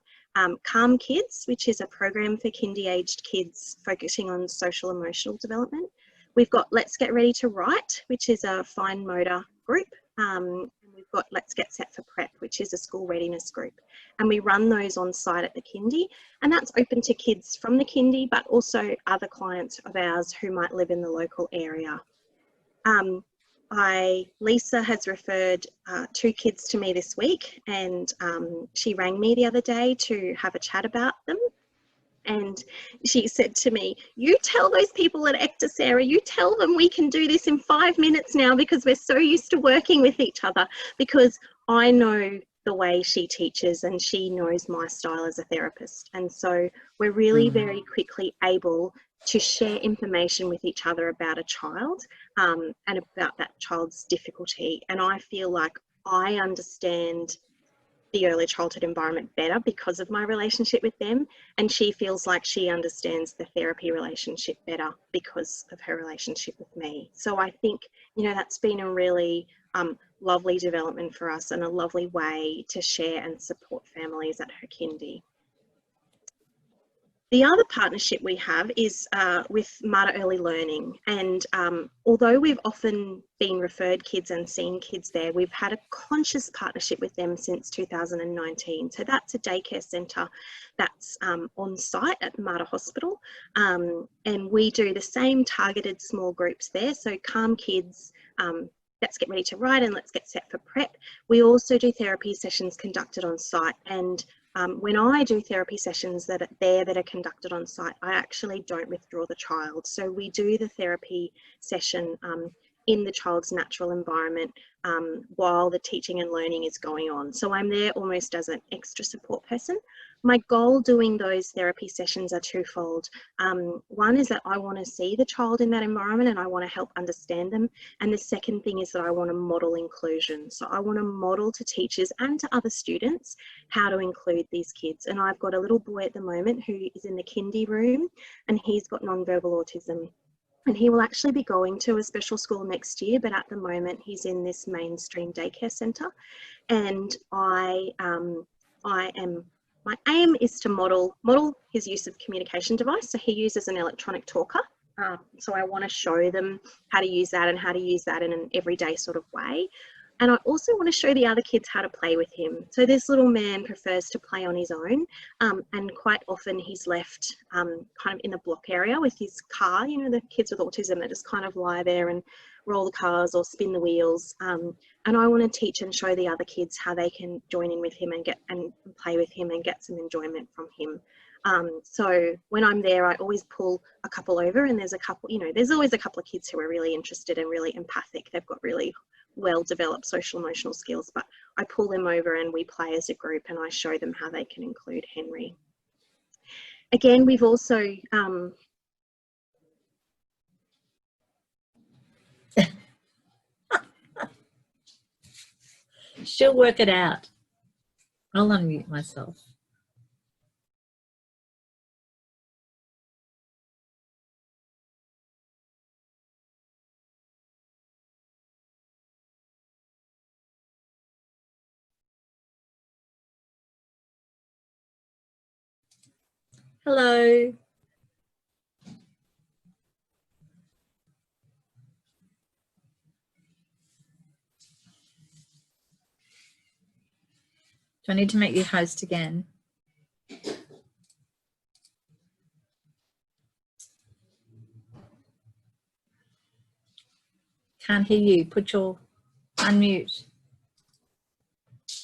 Calm Kids, which is a program for kindy-aged kids focusing on social emotional development. We've got Let's Get Ready to Write, which is a fine motor group. And we've got Let's Get Set for Prep, which is a school readiness group. And we run those on site at the kindy. And that's open to kids from the kindy, but also other clients of ours who might live in the local area. Lisa has referred 2 kids to me this week, and she rang me the other day to have a chat about them. And she said to me, you tell those people at ECTA, Sarah, you tell them we can do this in 5 minutes now because we're so used to working with each other, because I know the way she teaches and she knows my style as a therapist. And so we're really very quickly able to share information with each other about a child and about that child's difficulty. And I feel like I understand the early childhood environment better because of my relationship with them, and she feels like she understands the therapy relationship better because of her relationship with me. So I think, you know, that's been a really lovely development for us and a lovely way to share and support families at her kindy. The other partnership we have is with Mater Early Learning, and although we've often been referred kids and seen kids there, we've had a conscious partnership with them since 2019. So that's a daycare centre that's on site at Mater Hospital, and we do the same targeted small groups there. So Calm Kids, Let's Get Ready to Write, and Let's Get Set for Prep. We also do therapy sessions conducted on site, and when I do therapy sessions that are conducted on site, I actually don't withdraw the child. So we do the therapy session in the child's natural environment while the teaching and learning is going on. So I'm there almost as an extra support person. My goal doing those therapy sessions are twofold. One is that I want to see the child in that environment and I want to help understand them. And the second thing is that I want to model inclusion. So I want to model to teachers and to other students how to include these kids. And I've got a little boy at the moment who is in the kindy room, and he's got nonverbal autism. And he will actually be going to a special school next year, but at the moment he's in this mainstream daycare centre. And my aim is to model his use of communication device. So he uses an electronic talker. So I want to show them how to use that and how to use that in an everyday sort of way. And I also want to show the other kids how to play with him. So this little man prefers to play on his own, and quite often he's left kind of in the block area with his car. You know, the kids with autism that just kind of lie there and roll the cars or spin the wheels. And I want to teach and show the other kids how they can join in with him and play with him and get some enjoyment from him. So when I'm there, I always pull a couple over, and there's a couple, you know, there's always a couple of kids who are really interested and really empathic. They've got really well developed social emotional skills, but I pull them over and we play as a group and I show them how they can include Henry. Again, we've also she'll work it out. I'll unmute myself. Hello. Do I need to make you host again? Can't hear you. Put your unmute.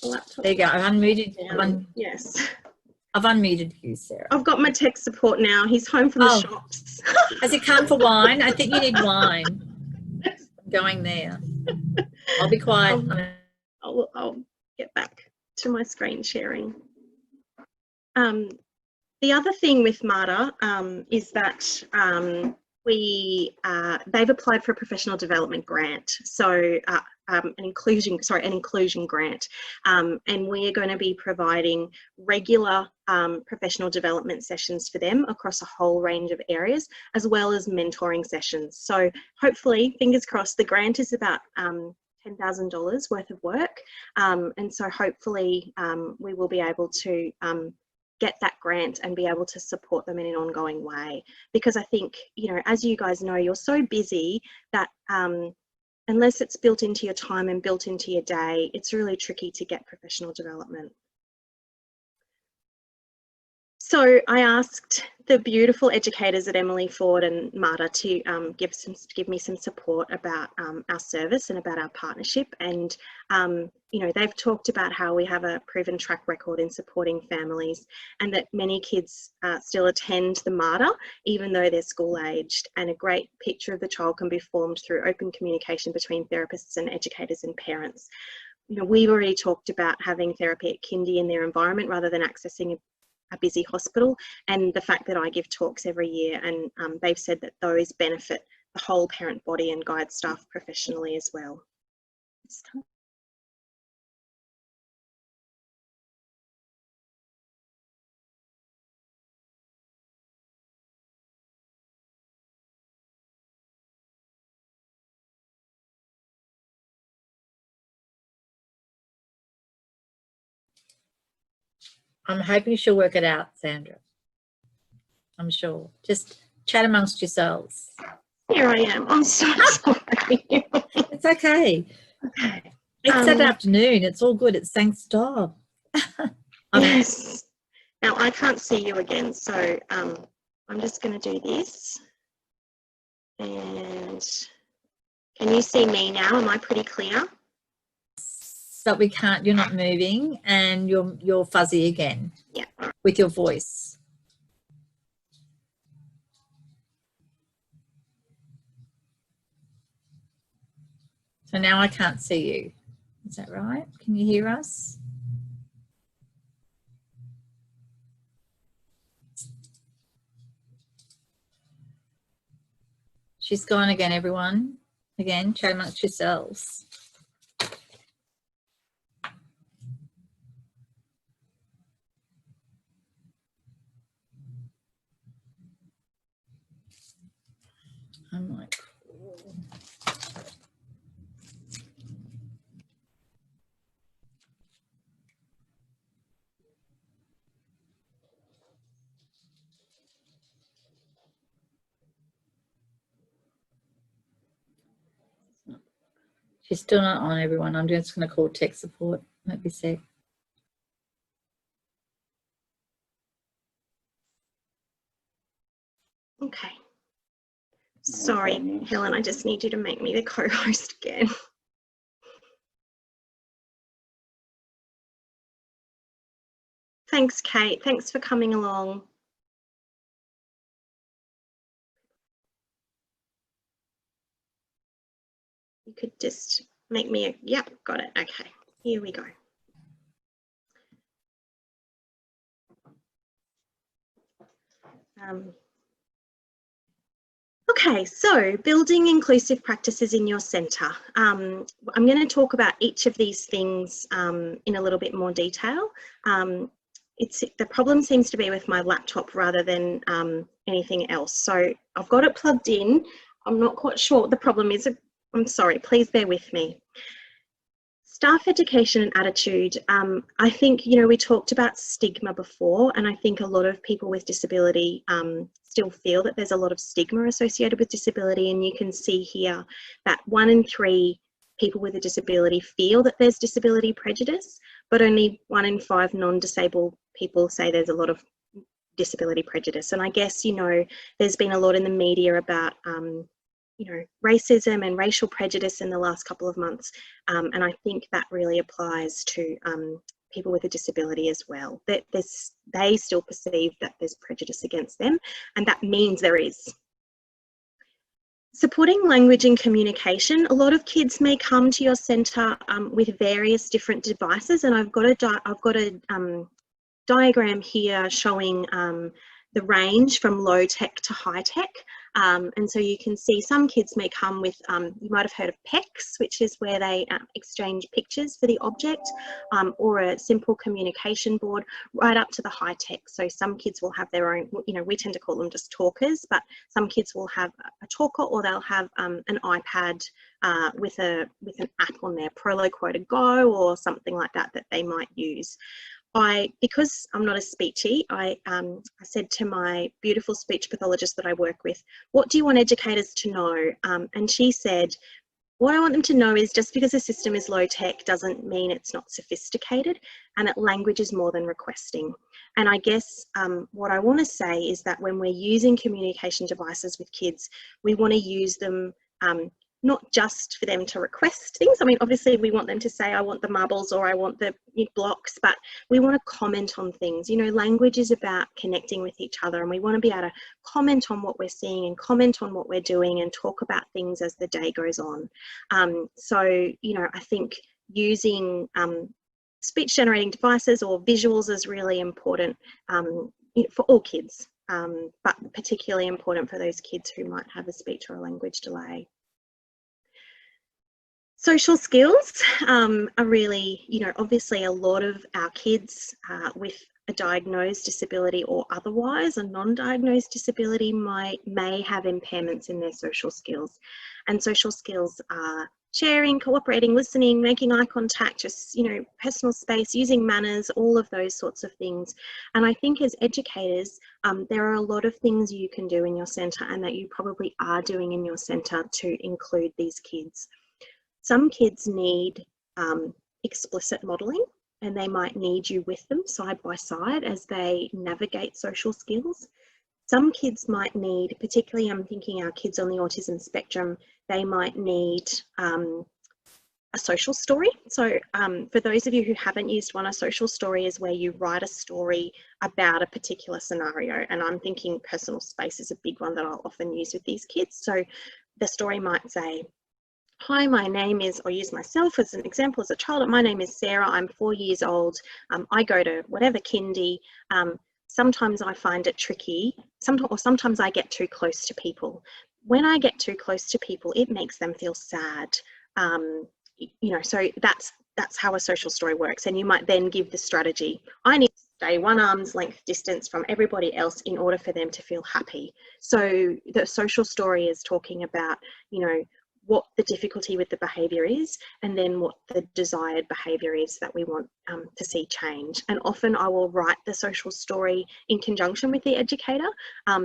There you go. I've unmuted. Yes. I've unmuted you, Sarah. I've got my tech support now. He's home from the shops. Has he come for wine? I think you need wine. I'm going there. I'll be quiet. I'll get back to my screen sharing. The other thing with Mater is that they've applied for a professional development grant, so an inclusion grant, and we are going to be providing regular professional development sessions for them across a whole range of areas, as well as mentoring sessions. So hopefully, fingers crossed, the grant is about $10,000 worth of work, and so hopefully we will be able to get that grant and be able to support them in an ongoing way. Because I think, you know, as you guys know, you're so busy that unless it's built into your time and built into your day, it's really tricky to get professional development. So I asked the beautiful educators at Emily Ford and Marta to give me some support about our service and about our partnership. And, you know, they've talked about how we have a proven track record in supporting families, and that many kids still attend the Marta, even though they're school aged. And a great picture of the child can be formed through open communication between therapists and educators and parents. You know, we've already talked about having therapy at Kindy in their environment rather than accessing a busy hospital, and the fact that I give talks every year, and they've said that those benefit the whole parent body and guide staff professionally as well. I'm hoping she'll work it out, Sandra. I'm sure. Just chat amongst yourselves. Here I am. I'm so sorry. It's okay. Okay. It's that afternoon. It's all good. It's thanks God. Yes. Now I can't see you again, so I'm just going to do this. And can you see me now? Am I pretty clear? So we can't. You're not moving, and you're fuzzy again. Yeah. With your voice. So now I can't see you. Is that right? Can you hear us? She's gone again, everyone. Again, chat amongst yourselves. I'm like, she's still not on, everyone. I'm just going to call tech support. Let me see. Okay. Sorry, Helen, I just need you to make me the co-host again. Thanks, Kate. Thanks for coming along. You could just make me a, yep, got it. Okay, here we go. Okay, so building inclusive practices in your centre. I'm going to talk about each of these things in a little bit more detail. The problem seems to be with my laptop rather than anything else. So I've got it plugged in. I'm not quite sure what the problem is. I'm sorry, please bear with me. Staff education and attitude. I think, you know, we talked about stigma before, and I think a lot of people with disability still feel that there's a lot of stigma associated with disability, and you can see here that 1 in 3 people with a disability feel that there's disability prejudice, but only 1 in 5 non-disabled people say there's a lot of disability prejudice. And I guess, you know, there's been a lot in the media about you know, racism and racial prejudice in the last couple of months. And I think that really applies to people with a disability as well. That they still perceive that there's prejudice against them, and that means there is. Supporting language and communication. A lot of kids may come to your centre with various different devices, and I've got a diagram here showing the range from low tech to high tech. And so you can see some kids may come with, you might have heard of PECs, which is where they exchange pictures for the object, or a simple communication board, right up to the high tech. So some kids will have their own, you know, we tend to call them just talkers, but some kids will have a talker, or they'll have an iPad with an app on there, Prolo Quota Go or something like that, that they might use. because I'm not a speechy, I said to my beautiful speech pathologist that I work with, what do you want educators to know? And she said, what I want them to know is just because a system is low tech doesn't mean it's not sophisticated, and that language is more than requesting. And I guess what I want to say is that when we're using communication devices with kids, we want to use them not just for them to request things. I mean, obviously we want them to say, I want the marbles or I want the blocks, but we want to comment on things. You know, language is about connecting with each other, and we want to be able to comment on what we're seeing and comment on what we're doing and talk about things as the day goes on. So, you know, I think using speech generating devices or visuals is really important for all kids, but particularly important for those kids who might have a speech or a language delay. Social skills are really, you know, obviously a lot of our kids with a diagnosed disability or otherwise a non-diagnosed disability may have impairments in their social skills. And social skills are sharing, cooperating, listening, making eye contact, just, you know, personal space, using manners, all of those sorts of things. And I think as educators, there are a lot of things you can do in your centre and that you probably are doing in your centre to include these kids. Some kids need explicit modelling, and they might need you with them side by side as they navigate social skills. Some kids might need, particularly I'm thinking our kids on the autism spectrum, they might need a social story. So for those of you who haven't used one, a social story is where you write a story about a particular scenario. And I'm thinking personal space is a big one that I'll often use with these kids. So the story might say, hi, my name is, or use myself as an example as a child, my name is Sarah, I'm 4 years old, I go to whatever kindy, sometimes I find it tricky, sometimes I get too close to people. When I get too close to people, it makes them feel sad. You know, so that's how a social story works. And you might then give the strategy. I need to stay 1 arm's length distance from everybody else in order for them to feel happy. So the social story is talking about, you know, what the difficulty with the behaviour is, and then what the desired behaviour is that we want to see change. And often I will write the social story in conjunction with the educator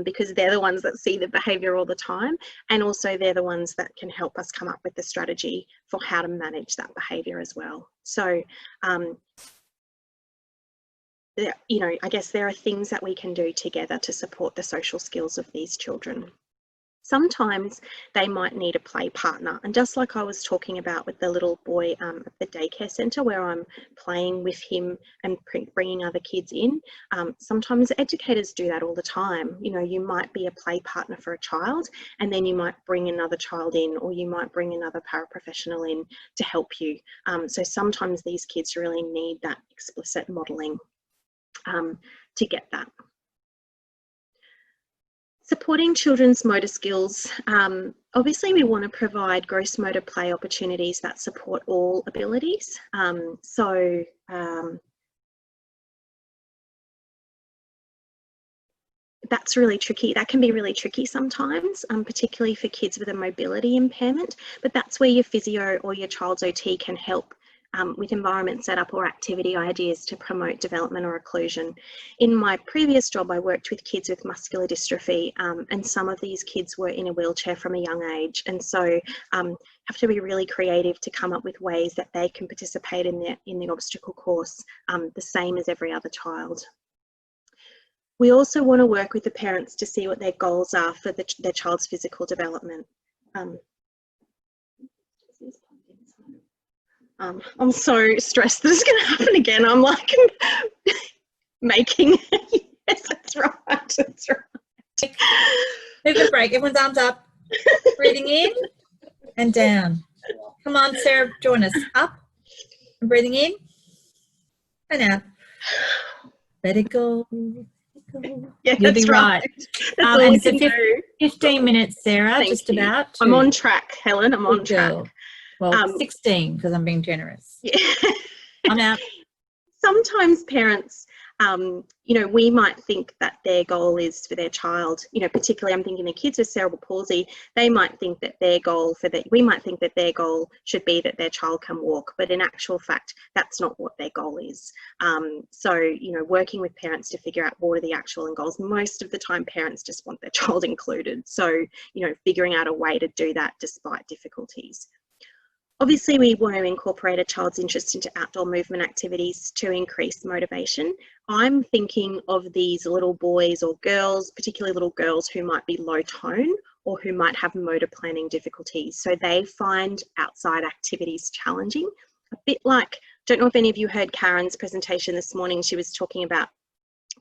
because they're the ones that see the behaviour all the time, and also they're the ones that can help us come up with the strategy for how to manage that behaviour as well. So, you know, I guess there are things that we can do together to support the social skills of these children. Sometimes they might need a play partner, and just like I was talking about with the little boy at the daycare centre where I'm playing with him and bringing other kids in, sometimes educators do that all the time. You know, you might be a play partner for a child and then you might bring another child in, or you might bring another paraprofessional in to help you. So sometimes these kids really need that explicit modelling to get that. Supporting children's motor skills, obviously we want to provide gross motor play opportunities that support all abilities. That's really tricky. That can be really tricky sometimes, particularly for kids with a mobility impairment, but that's where your physio or your child's OT can help with environment setup or activity ideas to promote development or occlusion. In my previous job, I worked with kids with muscular dystrophy, and some of these kids were in a wheelchair from a young age, and so have to be really creative to come up with ways that they can participate in the obstacle course, the same as every other child. We also want to work with the parents to see what their goals are for their child's physical development. I'm so stressed that it's going to happen again. I'm like making, yes, that's right, that's right. Move a break, everyone's arms up, breathing in and down. Come on, Sarah, join us. Up and breathing in and out. Let it go. Yeah, You'll be right. That's all and we can do. 15 minutes, Sarah, Thank just you. about. I'm on track, Helen, I'm on track. Well, 16 because I'm being generous. Yeah. I'm out. Sometimes parents You know, we might think that their goal is for their child, you know, particularly I'm thinking the kids with cerebral palsy, they might think that their goal we might think that their goal should be that their child can walk, but in actual fact, that's not what their goal is. So, you know, working with parents to figure out what are the actual end goals. Most of the time, parents just want their child included. So, you know, figuring out a way to do that despite difficulties. Obviously, we want to incorporate a child's interest into outdoor movement activities to increase motivation. I'm thinking of these little boys or girls, particularly little girls who might be low tone or who might have motor planning difficulties. So they find outside activities challenging. A bit like, don't know if any of you heard Karen's presentation this morning. She was talking about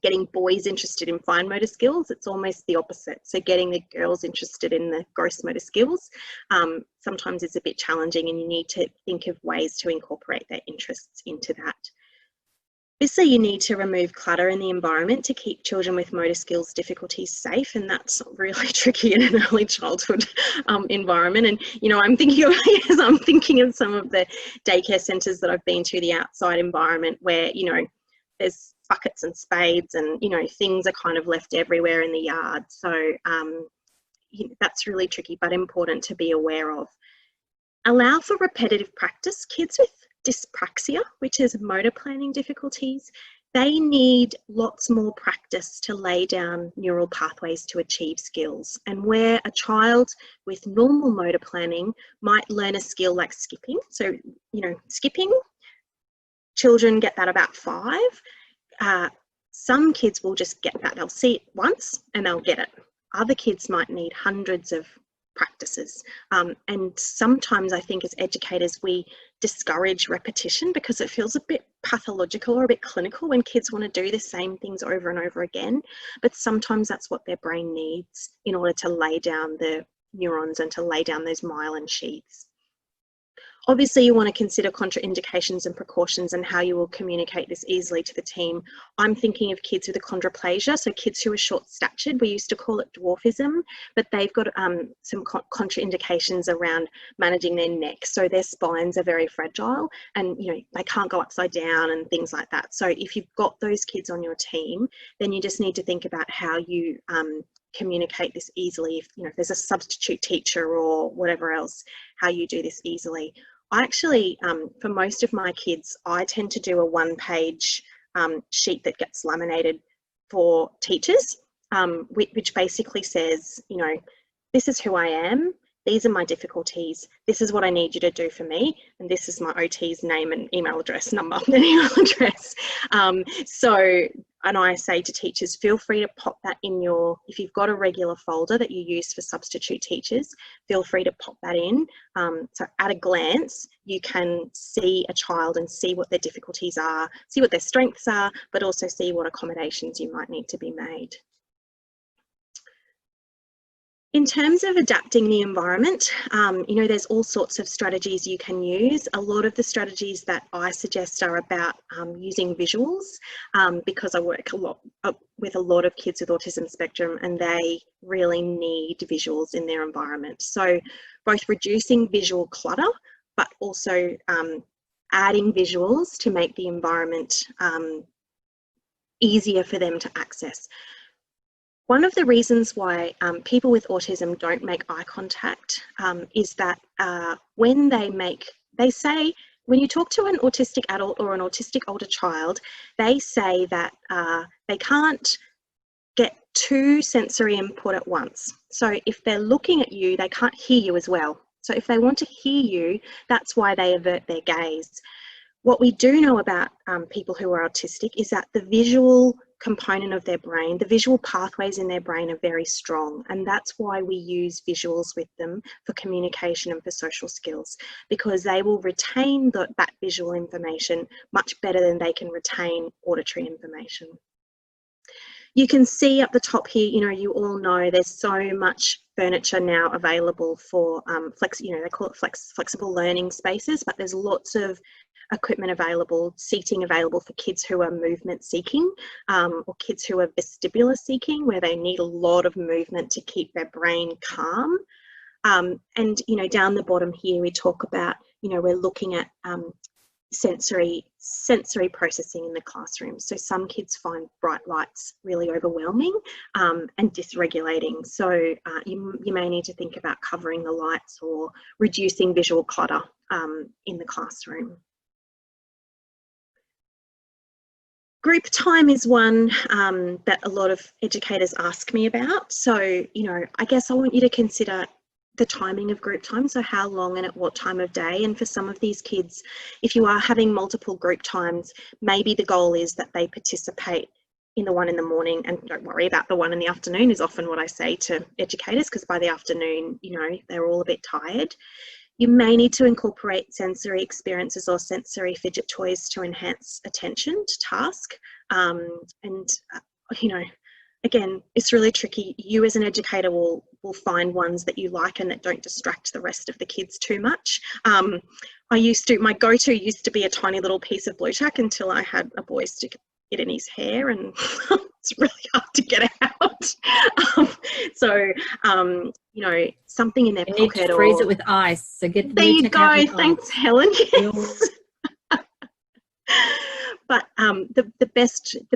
getting boys interested in fine motor skills. It's almost the opposite. So getting the girls interested in the gross motor skills sometimes is a bit challenging, and you need to think of ways to incorporate their interests into that. Obviously, you need to remove clutter in the environment to keep children with motor skills difficulties safe, and that's really tricky in an early childhood environment. And, you know, I'm thinking of some of the daycare centres that I've been to, the outside environment where, you know, there's buckets and spades and, you know, things are kind of left everywhere in the yard. So you know, that's really tricky, but important to be aware of. Allow for repetitive practice. Kids with dyspraxia, which is motor planning difficulties, they need lots more practice to lay down neural pathways to achieve skills. And where a child with normal motor planning might learn a skill like skipping, so, you know, skipping, children get that about 5. Some kids will just get that. They'll see it once and they'll get it. Other kids might need hundreds of practices. And sometimes I think as educators, we discourage repetition because it feels a bit pathological or a bit clinical when kids want to do the same things over and over again. But sometimes that's what their brain needs in order to lay down the neurons and to lay down those myelin sheaths. Obviously, you want to consider contraindications and precautions and how you will communicate this easily to the team. I'm thinking of kids with achondroplasia, so kids who are short-statured. We used to call it dwarfism, but they've got some contraindications around managing their neck. So their spines are very fragile and, you know, they can't go upside down and things like that. So if you've got those kids on your team, then you just need to think about how you communicate this easily. If, you know, if there's a substitute teacher or whatever else, how you do this easily. I actually, for most of my kids, I tend to do a 1-page sheet that gets laminated for teachers, which basically says, you know, this is who I am, these are my difficulties, this is what I need you to do for me, and this is my OT's name and email address, number and email address. And I say to teachers, feel free to pop that in your, if you've got a regular folder that you use for substitute teachers, feel free to pop that in. So at a glance, you can see a child and see what their difficulties are, see what their strengths are, but also see what accommodations you might need to be made. In terms of adapting the environment, you know, there's all sorts of strategies you can use. A lot of the strategies that I suggest are about using visuals, because I work a lot with a lot of kids with autism spectrum and they really need visuals in their environment. So both reducing visual clutter, but also adding visuals to make the environment easier for them to access. One of the reasons why people with autism don't make eye contact is that when they say, when you talk to an autistic adult or an autistic older child, they say that they can't get 2 sensory input at once. So if they're looking at you, they can't hear you as well. So if they want to hear you, that's why they avert their gaze. What we do know about people who are autistic is that the visual component of their brain, the visual pathways in their brain are very strong, and that's why we use visuals with them for communication and for social skills, because they will retain that visual information much better than they can retain auditory information. You can see up the top here, you know, you all know there's so much furniture now available for they call it flexible learning spaces, but there's lots of equipment available, seating available for kids who are movement seeking or kids who are vestibular seeking, where they need a lot of movement to keep their brain calm. And, you know, down the bottom here, we talk about, you know, we're looking at sensory processing in the classroom. So some kids find bright lights really overwhelming and dysregulating. So you may need to think about covering the lights or reducing visual clutter in the classroom. Group time is one that a lot of educators ask me about. So, you know, I guess I want you to consider the timing of group time, so how long and at what time of day. And for some of these kids, if you are having multiple group times, maybe the goal is that they participate in the one in the morning and don't worry about the one in the afternoon, is often what I say to educators, because by the afternoon, you know, they're all a bit tired. You may need to incorporate sensory experiences or sensory fidget toys to enhance attention to task. You know, again, it's really tricky. You as an educator will find ones that you like and that don't distract the rest of the kids too much. My go-to used to be a tiny little piece of blue tack until I had a boy stick it in his hair, and it's really hard to get out. You know, something in their you pocket, need to freeze it with ice. So get the there you go. Thanks, Helen. Yes. But the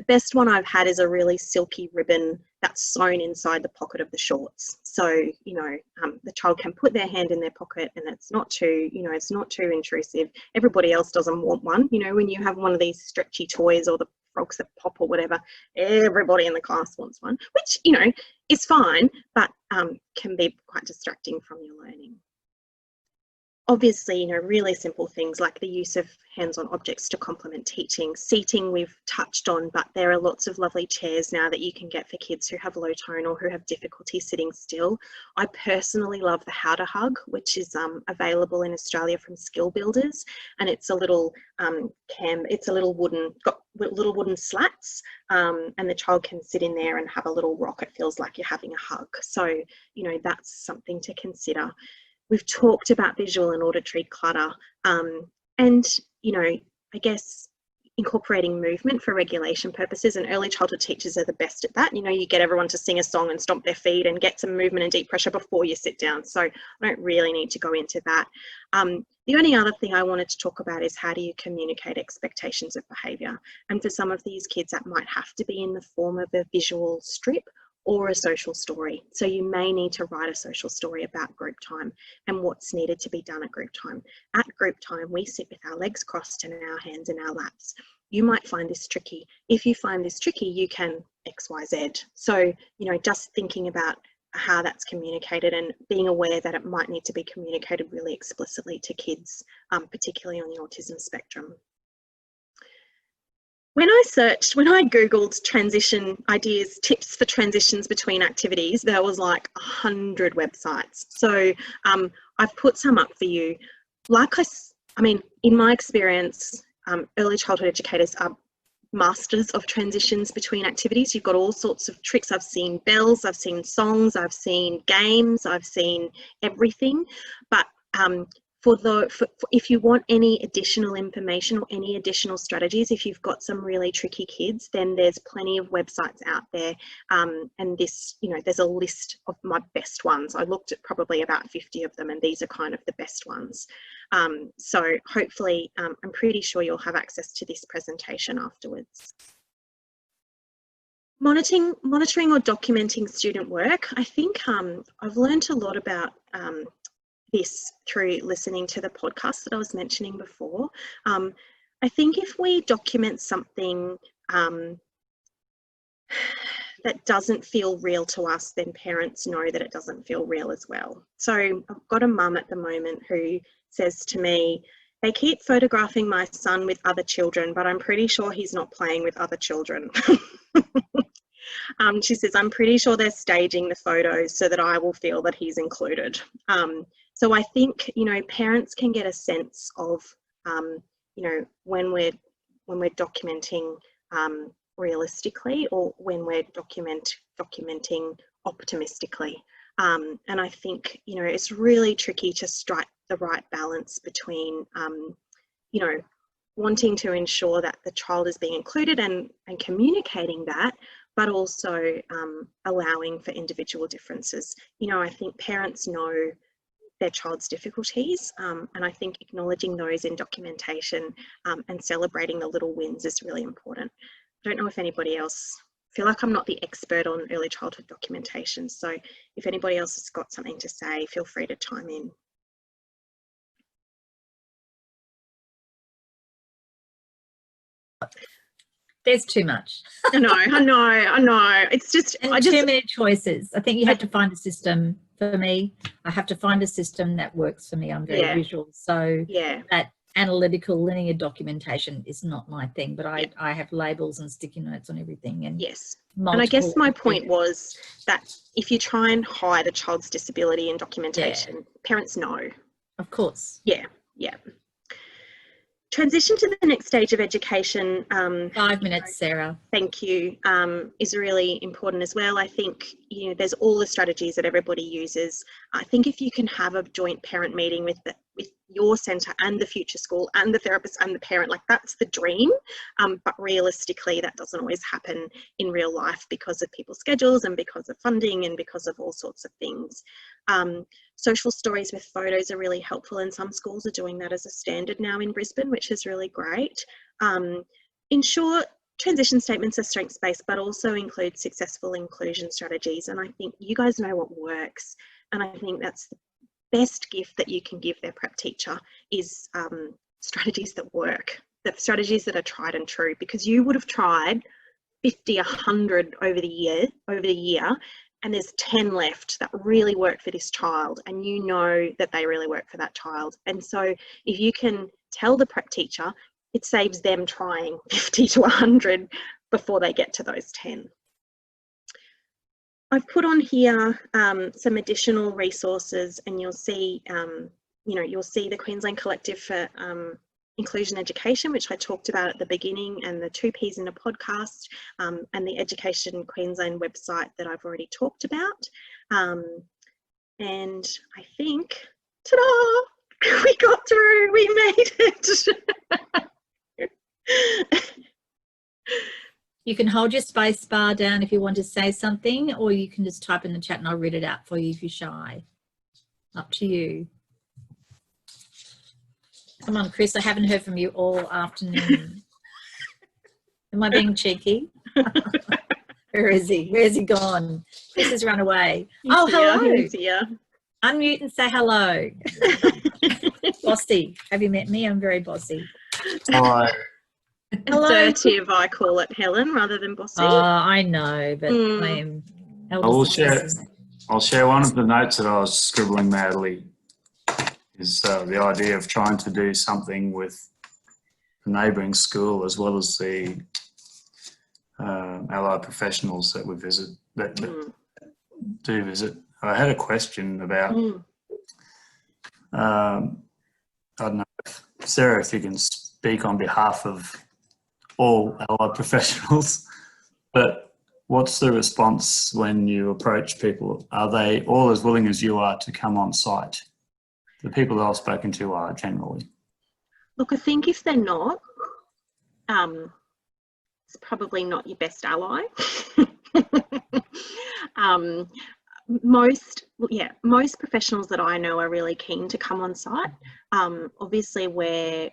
best one I've had is a really silky ribbon that's sewn inside the pocket of the shorts. So, you know, the child can put their hand in their pocket and it's not too, you know, it's not too intrusive. Everybody else doesn't want one. You know, when you have one of these stretchy toys or the frogs that pop or whatever, everybody in the class wants one, which, you know, is fine, but can be quite distracting from your learning. Obviously, you know, really simple things like the use of hands-on objects to complement teaching. Seating we've touched on, but there are lots of lovely chairs now that you can get for kids who have low tone or who have difficulty sitting still. I personally love the How to Hug, which is available in Australia from Skill Builders, and it's a little it's a little wooden slats, and the child can sit in there and have a little rock. It feels like you're having a hug. So, you know, that's something to consider. We've talked about visual and auditory clutter, and, you know, I guess incorporating movement for regulation purposes, and early childhood teachers are the best at that. You know, you get everyone to sing a song and stomp their feet and get some movement and deep pressure before you sit down. So I don't really need to go into that. The only other thing I wanted to talk about is how do you communicate expectations of behaviour? And for some of these kids, that might have to be in the form of a visual strip or a social story. So you may need to write a social story about group time and what's needed to be done at group time. At group time, we sit with our legs crossed and our hands in our laps. You might find this tricky. If you find this tricky, you can X, Y, Z. So, you know, just thinking about how that's communicated and being aware that it might need to be communicated really explicitly to kids, particularly on the autism spectrum. When I Googled transition ideas, tips for transitions between activities, there was like 100 websites. So I've put some up for you. I mean, in my experience, early childhood educators are masters of transitions between activities. You've got all sorts of tricks. I've seen bells, I've seen songs, I've seen games, I've seen everything. But if you want any additional information or any additional strategies, if you've got some really tricky kids, then there's plenty of websites out there. And this, you know, there's a list of my best ones. I looked at probably about 50 of them, and these are kind of the best ones. So hopefully, I'm pretty sure you'll have access to this presentation afterwards. Monitoring or documenting student work. I think I've learned a lot about this through listening to the podcast that I was mentioning before. I think if we document something that doesn't feel real to us, then parents know that it doesn't feel real as well. So I've got a mum at the moment who says to me, they keep photographing my son with other children, but I'm pretty sure he's not playing with other children. She says, I'm pretty sure they're staging the photos so that I will feel that he's included. So I think, you know, parents can get a sense of, you know, when we're documenting realistically or when we're documenting optimistically. And I think, you know, it's really tricky to strike the right balance between, you know, wanting to ensure that the child is being included and communicating that, but also allowing for individual differences. You know, I think parents know their child's difficulties, and I think acknowledging those in documentation and celebrating the little wins is really important. I don't know if anybody else, I feel like I'm not the expert on early childhood documentation, so if anybody else has got something to say, feel free to chime in. There's too much. I know. It's just, too many choices. I think you have to find a system. For me, I have to find a system that works for me. I'm very visual, so that analytical linear documentation is not my thing, but I have labels and sticky notes on everything. And and I guess my point was that if you try and hide a child's disability in documentation, parents know. Of course. Yeah. Transition to the next stage of education. 5 minutes, Sarah. Thank you. Is really important as well. I think, there's all the strategies that everybody uses. I think if you can have a joint parent meeting with your centre and the future school and the therapist and the parent, like that's the dream. But realistically, that doesn't always happen in real life because of people's schedules and because of funding and because of all sorts of things. Social stories with photos are really helpful, and some schools are doing that as a standard now in Brisbane, which is really great. Ensure transition statements are strengths-based, but also include successful inclusion strategies. And I think you guys know what works. And I think that's the best gift that you can give their prep teacher is strategies that work, the strategies that are tried and true, because you would have tried 50, 100 over the year, and there's 10 left that really work for this child, and you know that they really work for that child. And so if you can tell the prep teacher, it saves them trying 50 to 100 before they get to those 10. I've put on here some additional resources, and you'll see, you'll see the Queensland Collective for Inclusion Education, which I talked about at the beginning, and the 2 Ps in a podcast, and the Education Queensland website that I've already talked about. And I think, ta-da, we got through, we made it. You can hold your space bar down if you want to say something, or you can just type in the chat and I'll read it out for you if you're shy. Up to you. Come on, Chris, I haven't heard from you all afternoon. Am I being cheeky? Where is he? Where's he gone? Chris has run away. Hello. He's here. Unmute and say hello. Bossy. Have you met me? I'm very bossy. Hi. Assertive, I call it, Helen, rather than bossy. Oh, I know, but I am. I'll share one of the notes that I was scribbling madly. Is the idea of trying to do something with the neighbouring school as well as the allied professionals that we visit, that do visit. I had a question about, I don't know, Sarah, if you can speak on behalf of all allied professionals, but what's the response when you approach people? Are they all as willing as you are to come on site? The people that I've spoken to are generally. Look, I think if they're not, it's probably not your best ally. Most professionals that I know are really keen to come on site. Obviously, we're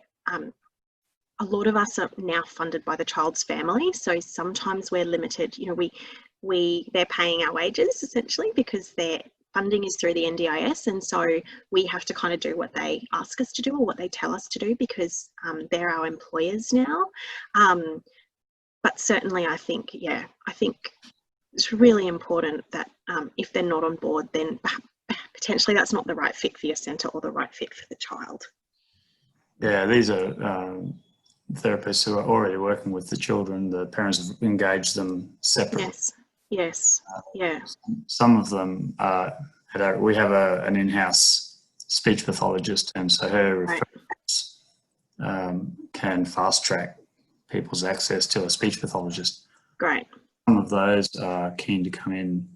a lot of us are now funded by the child's family, so sometimes we're limited. They're paying our wages essentially because their funding is through the NDIS, and so we have to kind of do what they ask us to do or what they tell us to do because they're our employers now. But certainly, I think it's really important that if they're not on board, then potentially that's not the right fit for your centre or the right fit for the child. Yeah, these are therapists who are already working with the children. The parents have engaged them separately. Yes. Yeah. Some of them we have an in-house speech pathologist, and so her referrals can fast-track people's access to a speech pathologist. Great. Some of those are keen to come in.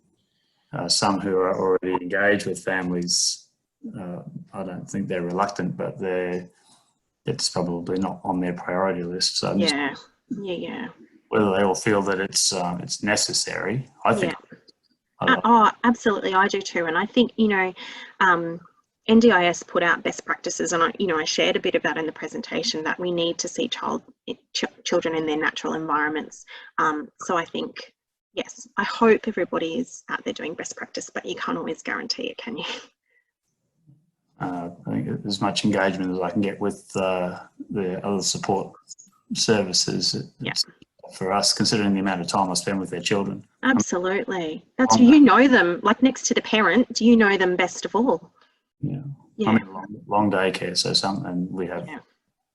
Some who are already engaged with families, I don't think they're reluctant, but it's probably not on their priority list. So yeah. Whether they all feel that it's necessary, I think. Oh, absolutely, I do too. And I think NDIS put out best practices, and I shared a bit of that in the presentation, that we need to see children in their natural environments. So I think, yes, I hope everybody is out there doing best practice, but you can't always guarantee it, can you? I think as much engagement as I can get with the other support services, for us, considering the amount of time I spend with their children. Absolutely. That's, you know them, like next to the parent, you know them best of all. Yeah. I mean, long daycare, so and we have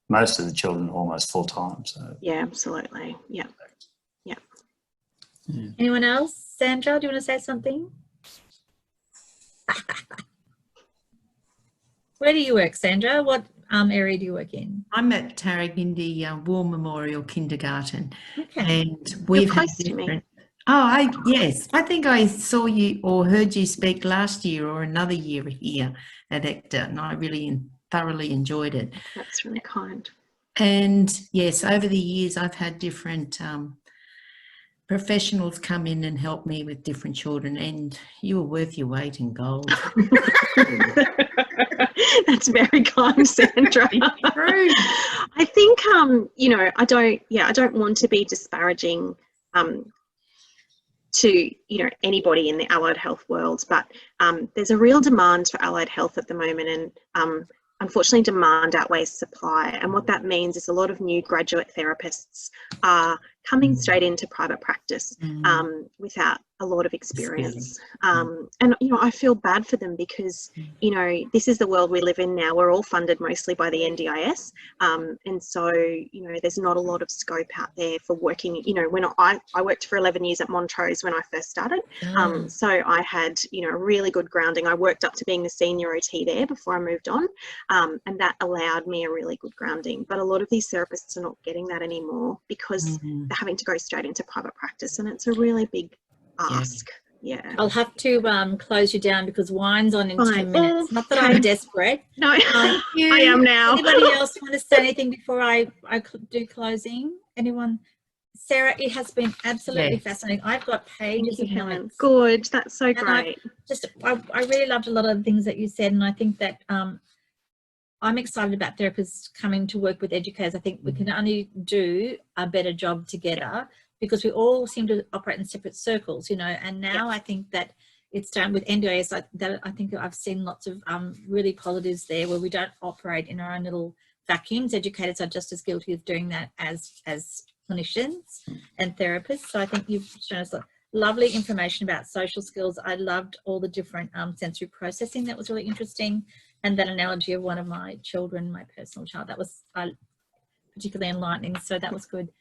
most of the children almost full time. So yeah, absolutely. Yeah. Anyone else? Sandra, do you want to say something? Where do you work, Sandra? What area do you work in? I'm at Tarragindy War Memorial Kindergarten. Okay. And we've You're close to me. Oh, yes. I think I saw you or heard you speak last year or another year here at ECTA, and I really thoroughly enjoyed it. That's really kind. And yes, over the years, I've had different professionals come in and help me with different children, and you were worth your weight in gold. That's very kind, Sandra. True. I think, I don't want to be disparaging to, anybody in the allied health world, but there's a real demand for allied health at the moment, and unfortunately demand outweighs supply. And what that means is a lot of new graduate therapists are coming straight into private practice without a lot of experience. And, I feel bad for them because, this is the world we live in now. We're all funded mostly by the NDIS. And so, there's not a lot of scope out there for working. When I worked for 11 years at Montrose when I first started. So I had, a really good grounding. I worked up to being the senior OT there before I moved on. And that allowed me a really good grounding. But a lot of these therapists are not getting that anymore because they're having to go straight into private practice. And it's a really big ask. Yeah. I'll have to close you down because wine's on in Fine. 10 minutes. Not that I'm desperate. No, I am now. Anybody else want to say anything before I do closing? Anyone? Sarah, it has been absolutely fascinating. I've got pages of notes. Good. That's so great. I really loved a lot of the things that you said, and I think that I'm excited about therapists coming to work with educators. I think we can only do a better job together because we all seem to operate in separate circles, and now I think that it's done with NDIS. I think I've seen lots of really positives there where we don't operate in our own little vacuums. Educators are just as guilty of doing that as clinicians and therapists. So I think you've shown us lovely information about social skills. I loved all the different sensory processing. That was really interesting. And that analogy of one of my children, my personal child, that was particularly enlightening. So that was good.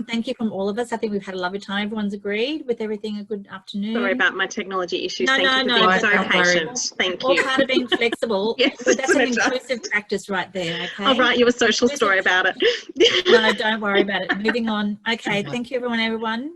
Thank you from all of us. I think we've had a lovely time. Everyone's agreed with everything. A good afternoon. Sorry about my technology issues. No, Thank you for being so patient. Thank you. All part of being flexible. Yes, but that's an inclusive practice right there. Okay. I'll write you a social story about it. No, don't worry about it. Moving on. Okay. Thank you, everyone.